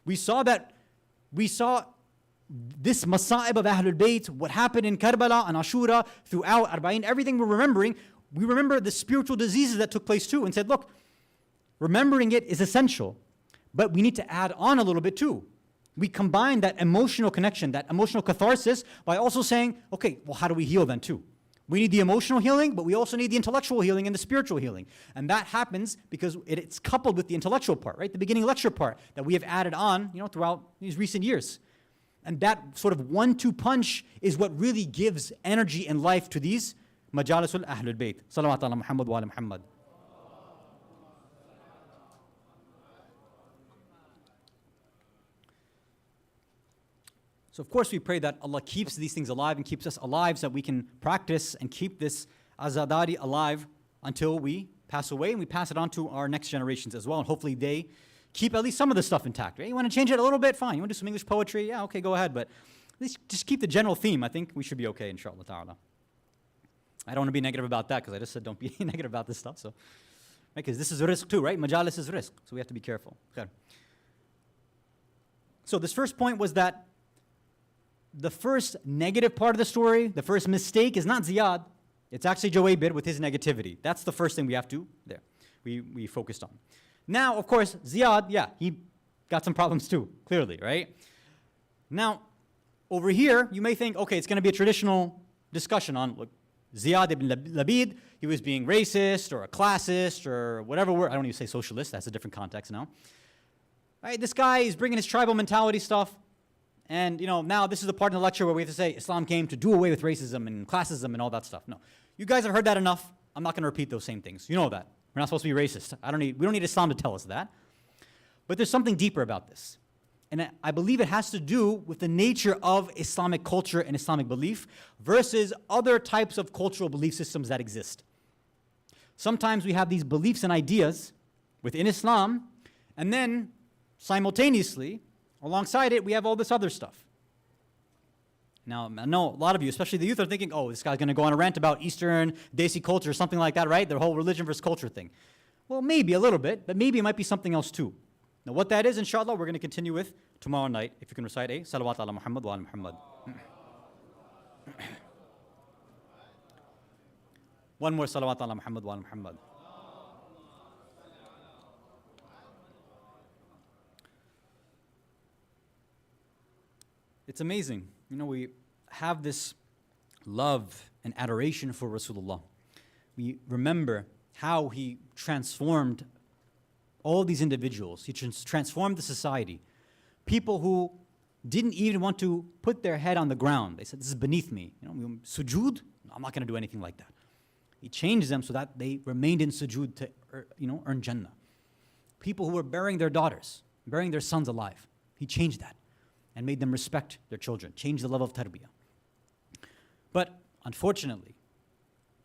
We saw this masa'ib of Ahlul Bayt, what happened in Karbala and Ashura, throughout Arba'in, everything we're remembering, we remember the spiritual diseases that took place too, and said, look, remembering it is essential, but we need to add on a little bit too. We combine that emotional connection, that emotional catharsis, by also saying, okay, well, how do we heal then too? We need the emotional healing, but we also need the intellectual healing and the spiritual healing. And that happens because it's coupled with the intellectual part, right? The beginning lecture part that we have added on, throughout these recent years. And that sort of 1-2 punch is what really gives energy and life to these majalisul Ahlul Bayt. Salawat ala Muhammad wa ala Muhammad. So of course we pray that Allah keeps these things alive and keeps us alive so that we can practice and keep this azadari alive until we pass away, and we pass it on to our next generations as well, and hopefully they keep at least some of the stuff intact, right? You want to change it a little bit? Fine. You want to do some English poetry? Yeah, okay, go ahead. But at least just keep the general theme. I think we should be okay, inshallah ta'ala. I don't want to be negative about that, because I just said don't be negative about this stuff. So, because this is rizq too, right? Majalis is rizq. So we have to be careful. Okay. So this first point was that the first negative part of the story, the first mistake is not Ziyad. It's actually Jawaybir with his negativity. That's the first thing we have to, we focused on. Now, of course, Ziyad, he got some problems too, clearly, right? Now, over here, you may think, okay, it's going to be a traditional discussion on, look, Ziyad ibn Labid, he was being racist or a classist or whatever word. I don't even say socialist, that's a different context now. Right, this guy is bringing his tribal mentality stuff. And, now this is the part in the lecture where we have to say Islam came to do away with racism and classism and all that stuff. No. You guys have heard that enough. I'm not going to repeat those same things. You know that. We're not supposed to be racist. We don't need Islam to tell us that. But there's something deeper about this. And I believe it has to do with the nature of Islamic culture and Islamic belief versus other types of cultural belief systems that exist. Sometimes we have these beliefs and ideas within Islam, and then simultaneously, alongside it, we have all this other stuff. Now, I know a lot of you, especially the youth, are thinking, oh, this guy's going to go on a rant about Eastern, Desi culture, something like that, right? Their whole religion versus culture thing. Well, maybe a little bit, but maybe it might be something else too. Now, what that is, inshallah, we're going to continue with tomorrow night. If you can recite a salawat ala Muhammad wa ala Muhammad. One more salawat ala Muhammad wa ala Muhammad. It's amazing. We have this love and adoration for Rasulullah. We remember how he transformed all these individuals. He transformed the society. People who didn't even want to put their head on the ground. They said, this is beneath me. Sujood? No, I'm not going to do anything like that. He changed them so that they remained in sujood to earn Jannah. People who were burying their daughters, burying their sons alive. He changed that and made them respect their children, change the level of tarbiyah. But unfortunately,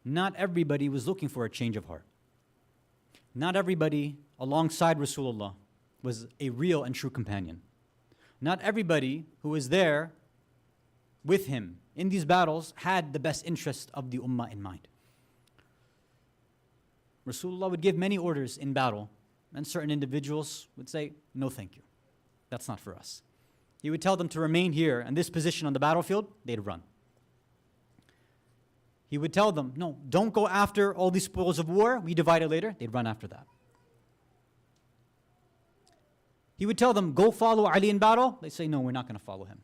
not everybody was looking for a change of heart. Not everybody alongside Rasulullah was a real and true companion. Not everybody who was there with him in these battles had the best interest of the ummah in mind. Rasulullah would give many orders in battle, and certain individuals would say, no thank you, that's not for us. He would tell them to remain here in this position on the battlefield, they'd run. He would tell them, no, don't go after all these spoils of war, we divide it later, they'd run after that. He would tell them, go follow Ali in battle, they'd say, no, we're not going to follow him.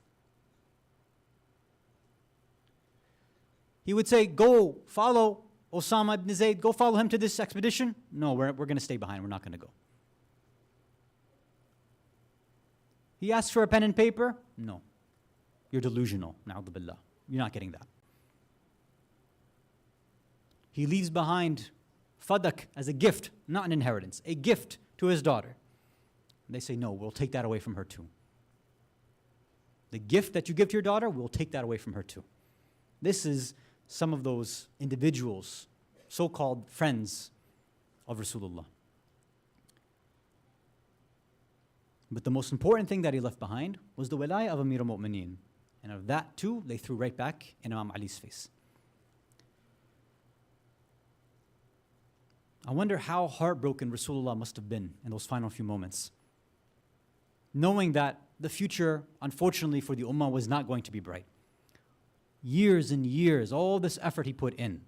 He would say, go follow Osama ibn Zayd, go follow him to this expedition. No, we're going to stay behind, we're not going to go. He asks for a pen and paper. No. You're delusional. Na'udhu billah. You're not getting that. he leaves behind fadak as a gift, not an inheritance, a gift to his daughter. They say, no, we'll take that away from her too. The gift that you give to your daughter, we'll take that away from her too. This is some of those individuals, so-called friends of Rasulullah. But the most important thing that he left behind was the wilayah of Amir al-Mu'mineen. And of that too, they threw right back in Imam Ali's face. I wonder how heartbroken Rasulullah must have been in those final few moments, knowing that the future, unfortunately for the ummah, was not going to be bright. Years and years, all this effort he put in.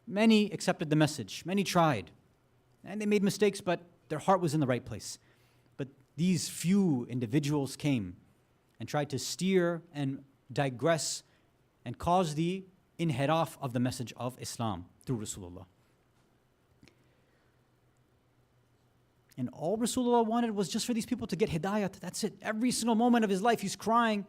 Many accepted the message, many tried, and they made mistakes, but their heart was in the right place. But these few individuals came and tried to steer and digress and cause the inhiraf of the message of Islam through Rasulullah. And all Rasulullah wanted was just for these people to get hidayat. That's it. Every single moment of his life, he's crying.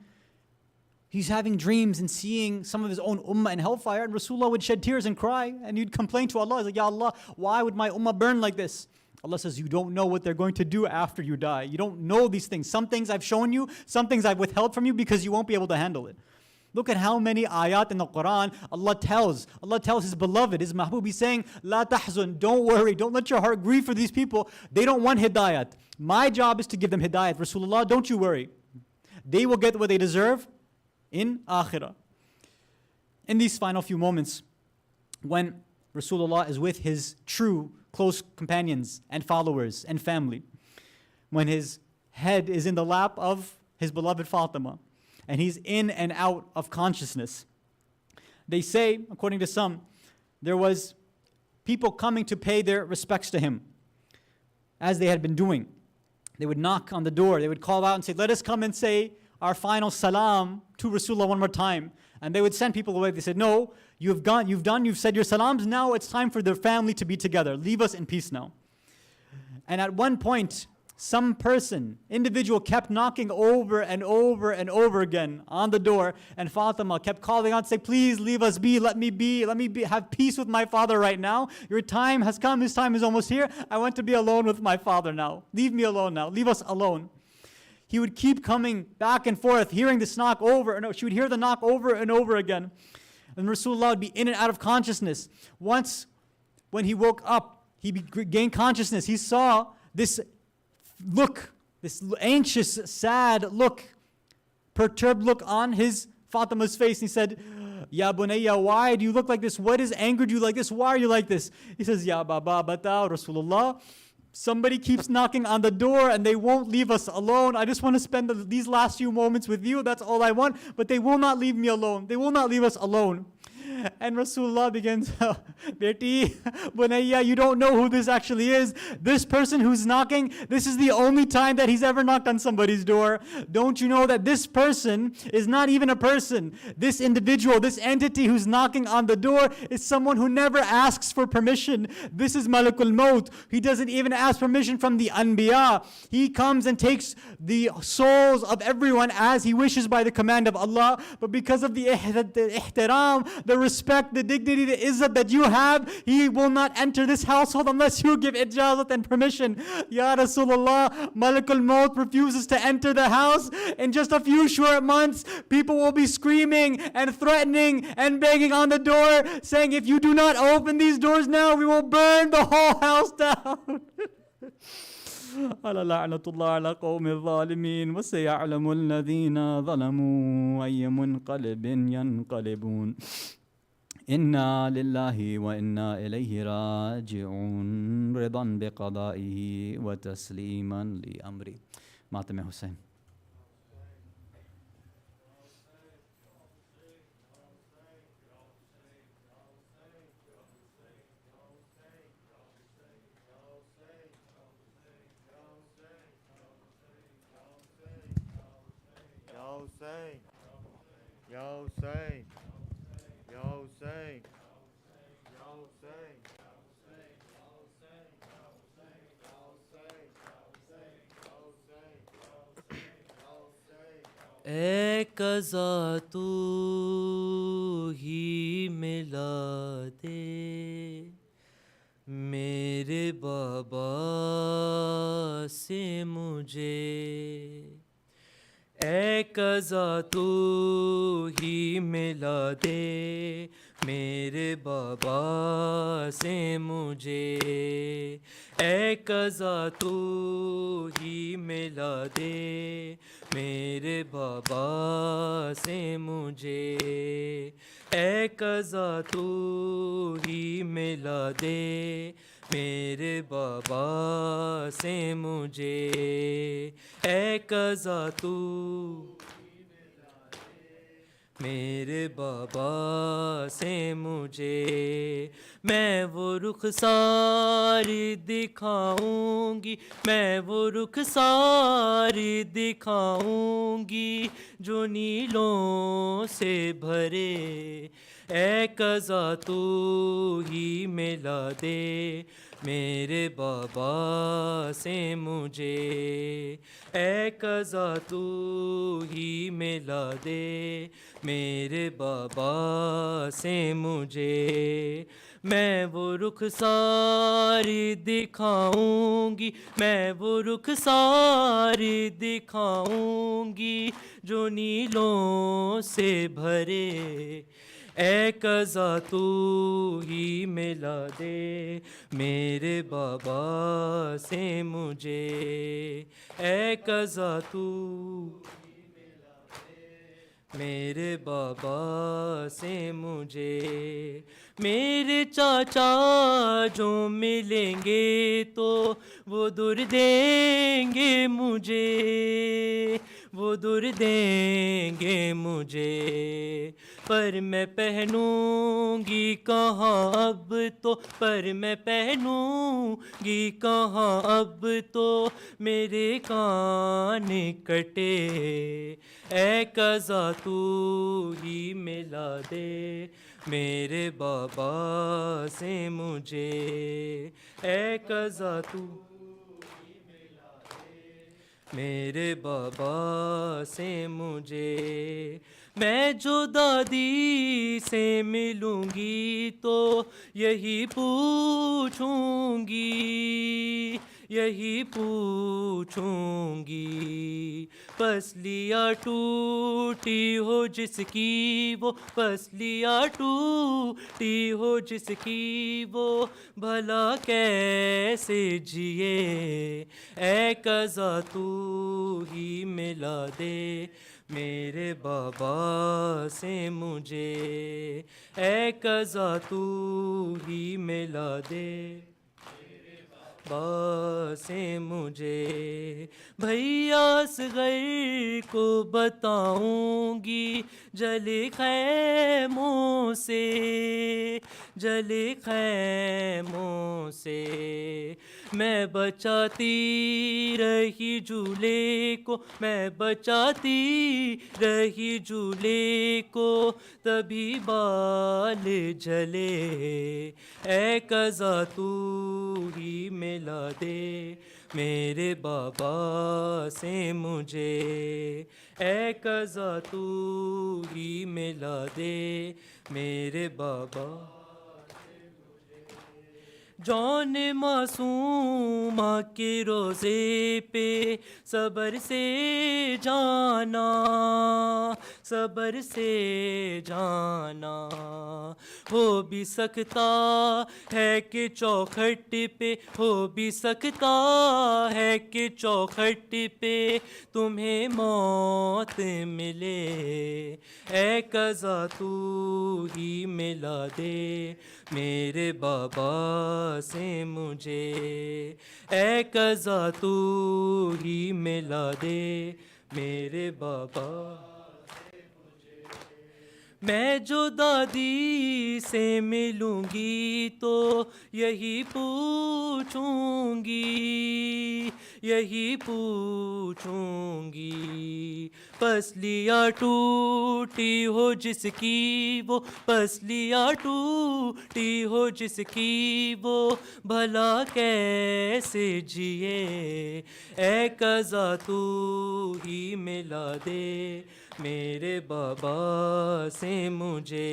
He's having dreams and seeing some of his own ummah in hellfire. And Rasulullah would shed tears and cry. And he'd complain to Allah. He's like, Ya Allah, why would my ummah burn like this? Allah says, you don't know what they're going to do after you die. You don't know these things. Some things I've shown you, some things I've withheld from you because you won't be able to handle it. Look at how many ayat in the Quran Allah tells His beloved, His mahbub, He's saying, La tahzun, don't worry, don't let your heart grieve for these people. They don't want hidayat. My job is to give them hidayat. Rasulullah, don't you worry. They will get what they deserve in akhirah. In these final few moments, when Rasulullah is with his true close companions and followers and family, when his head is in the lap of his beloved Fatima, and he's in and out of consciousness. They say, according to some, there was people coming to pay their respects to him, as they had been doing. They would knock on the door, they would call out and say, let us come and say our final salam to Rasulullah one more time. And they would send people away. They said, no, you've said your salams, now it's time for their family to be together. Leave us in peace now. And at one point, some person, individual, kept knocking over and over and over again on the door, and Fatima kept calling out, say, please leave us be, let me be, have peace with my father right now. Your time has come, his time is almost here. I want to be alone with my father now. Leave me alone now, leave us alone. He would keep coming back and forth, hearing this knock over, and she would hear the knock over and over again. And Rasulullah would be in and out of consciousness. Once, when he woke up, he gained consciousness. He saw this look, this anxious, sad look, perturbed look on his Fatima's face. He said, Ya Bunayya, why do you look like this? What has angered you like this? Why are you like this? He says, Ya Baba Bata Rasulullah, somebody keeps knocking on the door and they won't leave us alone. I just want to spend these last few moments with you. That's all I want. But they will not leave me alone. They will not leave us alone. And Rasulullah begins, Beti, Bunayya, you don't know who this actually is. This person who's knocking, this is the only time that he's ever knocked on somebody's door. Don't you know that this person is not even a person? This individual, this entity who's knocking on the door is someone who never asks for permission. This is Malakul Maut. He doesn't even ask permission from the Anbiya. He comes and takes the souls of everyone as he wishes by the command of Allah. But because of the ihtiram, the respect, the dignity, the izzat that you have, he will not enter this household unless you give ijazat and permission. Ya Rasulullah, Malakul Maut refuses to enter the house. In just a few short months, people will be screaming and threatening and banging on the door, saying, if you do not open these doors now, we will burn the whole house down. على لعنة الله على قوم الظالمين وسيعلم الذين ظلموا أي منقلب ينقلبون إنا لله وإنا إليه راجعون رضا بقضائه وتسليما لأمره. ماتم حسين. Yo say, yo say, yo say, اے قضا تو ہی ملا دے میرے بابا سے مجھے، اے قضا تو ہی ملا دے میرے بابا سے مجھے، اے قضا تو ہی ملا دے میرے بابا سے مجھے، اے قضا تو ہی ملا دے میرے بابا سے مجھے، اے قضا تو میرے بابا سے مجھے، میں وہ رخسار دکھاؤں گی، میں وہ رخسار دکھاؤں گی جو نیلوں سے بھرے، اے قضا تو ہی ملا دے میرے بابا سے مجھے، اے قضا تو ہی ملا دے میرے بابا سے مجھے، میں وہ رخسار دکھاؤں گی، میں وہ رخسار دکھاؤں گی جو نیلوں سے بھرے، اے قضا تو ہی ملا دے میرے بابا سے مجھے، اے قضا تو میرے بابا سے مجھے، میرے چاچا جو ملیں گے تو وہ در دیں گے مجھے، وہ در دیں گے مجھے، پر میں پہنوں گی کہاں اب تو، پر میں پہنوں گی کہاں اب تو میرے کان کٹے، اے قضا تو ہی ملا دے میرے بابا سے مجھے، اے قضا تو میرے بابا سے مجھے، میں جو دادی سے ملوں گی تو یہی پوچھوں گی، یہی پوچھوں گی، پسلیاں ٹوٹی ہو جس کی وہ، پسلیاں ٹوٹی ہو جس کی وہ بھلا کیسے جیے، اے قضا تو ہی ملا دے میرے بابا سے مجھے، اے قضا تو ہی ملا دے بابا سے مجھے، بھیا اصغر کو بتاؤں گی جلے خیموں سے، جلے خیموں سے، میں بچاتی رہی جھولے کو، میں بچاتی رہی جھولے کو تبھی بال جلے، اے قضا تو ہی ملا دے میرے بابا سے مجھے، اے قضا تو ہی ملا دے میرے بابا، جون معصومہ کے روزے پہ صبر سے جانا، صبر سے جانا، ہو بھی سکتا ہے کہ چوکھٹ پہ، ہو بھی سکتا ہے کہ چوکھٹ پہ تمہیں موت ملے، اے قضا تو ہی ملا دے میرے بابا سے مجھے، اے قضا تو ہی ملا دے میرے بابا، میں جو دادی سے ملوں گی تو یہی پوچھوں گی، یہی پوچھوں گی، پسلیاں ٹوٹی ہو جس کی وہ پسلیاں ٹوٹی ہو جس کی وہ بھلا کیسے جیے اے قضا تو ہی ملا دے میرے بابا سے مجھے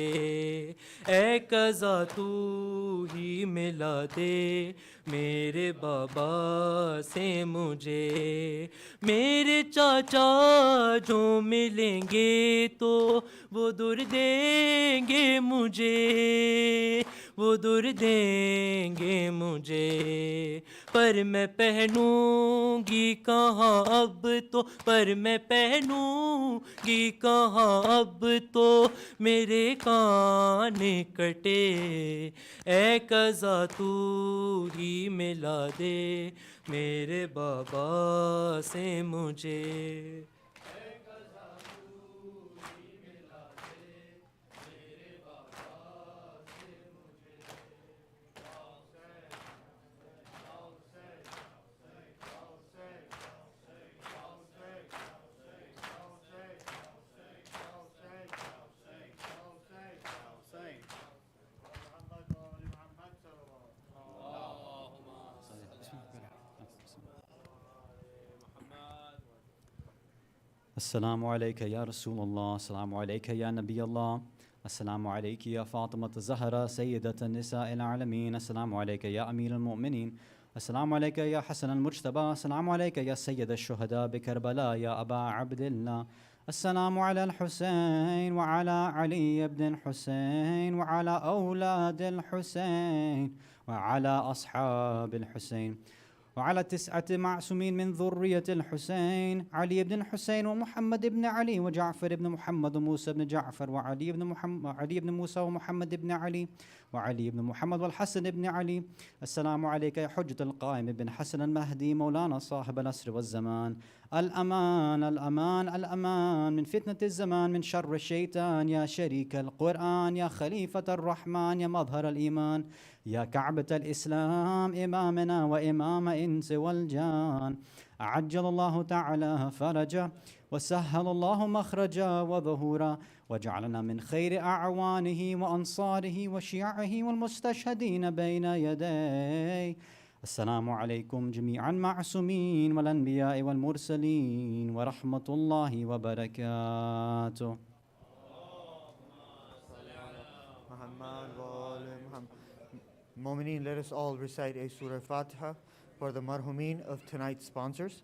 اے قضا تو ہی ملا دے میرے بابا سے مجھے میرے چاچا جو ملیں گے تو وہ در دیں گے مجھے وہ در دیں گے مجھے پر میں پہنوں گی کہاں اب تو پر میں پہنوں گی کہاں اب تو میرے کان کٹے اے قضا تو ہی ملا دے میرے بابا سے مجھے السلام علیکہ یا رسول اللہ، السلام علیکہ یا نبی اللہ، السلام علیکہ یا فاطمة الزہرا سیدۃ النساء العالمین، السلام علیکہ یا امیر المؤمنین، السلام علیکہ یا حسن المجتبی، السلام علیکہ یا سید الشہداء بکربلاء یا ابا عبد اللہ، السلام علی الحسین وعلی علی بن الحسین وعلی اولاد الحسین وعلی اصحاب الحسین وعلى 9 معصومين من ذرية الحسين علي بن الحسين ومحمد بن علي وجعفر بن محمد وموسى بن جعفر وعلي بن محمد علي بن موسى ومحمد بن علي وعلي بن محمد والحسن بن علي السلام عليك يا حجة القائم بن حسن المهدي مولانا صاحب العصر والزمان الأمان الأمان الأمان من فتنة الزمان من شر الشيطان يا شريك القرآن يا خليفة الرحمن يا مظهر الإيمان يا كعبة الإسلام إمامنا وإمام إنس والجان عجل الله تعالى فرجا وسهل الله مخرجا وظهورا وجعلنا من خير أعوانه وأنصاره وشيعه والمستشهدين بين يديه السلام عليكم جميعا معصومين والأنبياء والمرسلين ورحمة الله وبركاته. Mu'mineen, let us all recite a Surah Fatiha for the marhumeen of tonight's sponsors.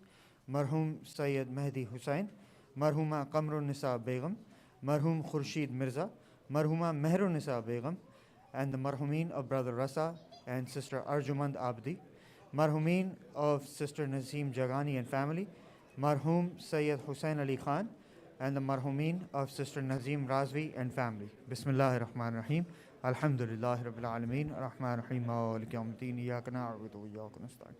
Marhum Sayyid Mehdi Hussain, Marhuma Qamrun Nisa Begum, Marhum Khurshid Mirza, Marhuma Mehrun Nisa Begum, and the marhumeen of Brother Rasa and Sister Arjumand Abdi, marhumeen of Sister Nazim Jagani and family, marhum Sayyid Hussain Ali Khan, and the marhumeen of Sister Nazim Razvi and family. Bismillahir Rahmanir Rahim. Alhamdulillahi Rabbil Alameen. Ar-Rahman Ar-Rahim. Maliki Yawmiddin. Iyyaka na'budu wa iyyaka nasta'in.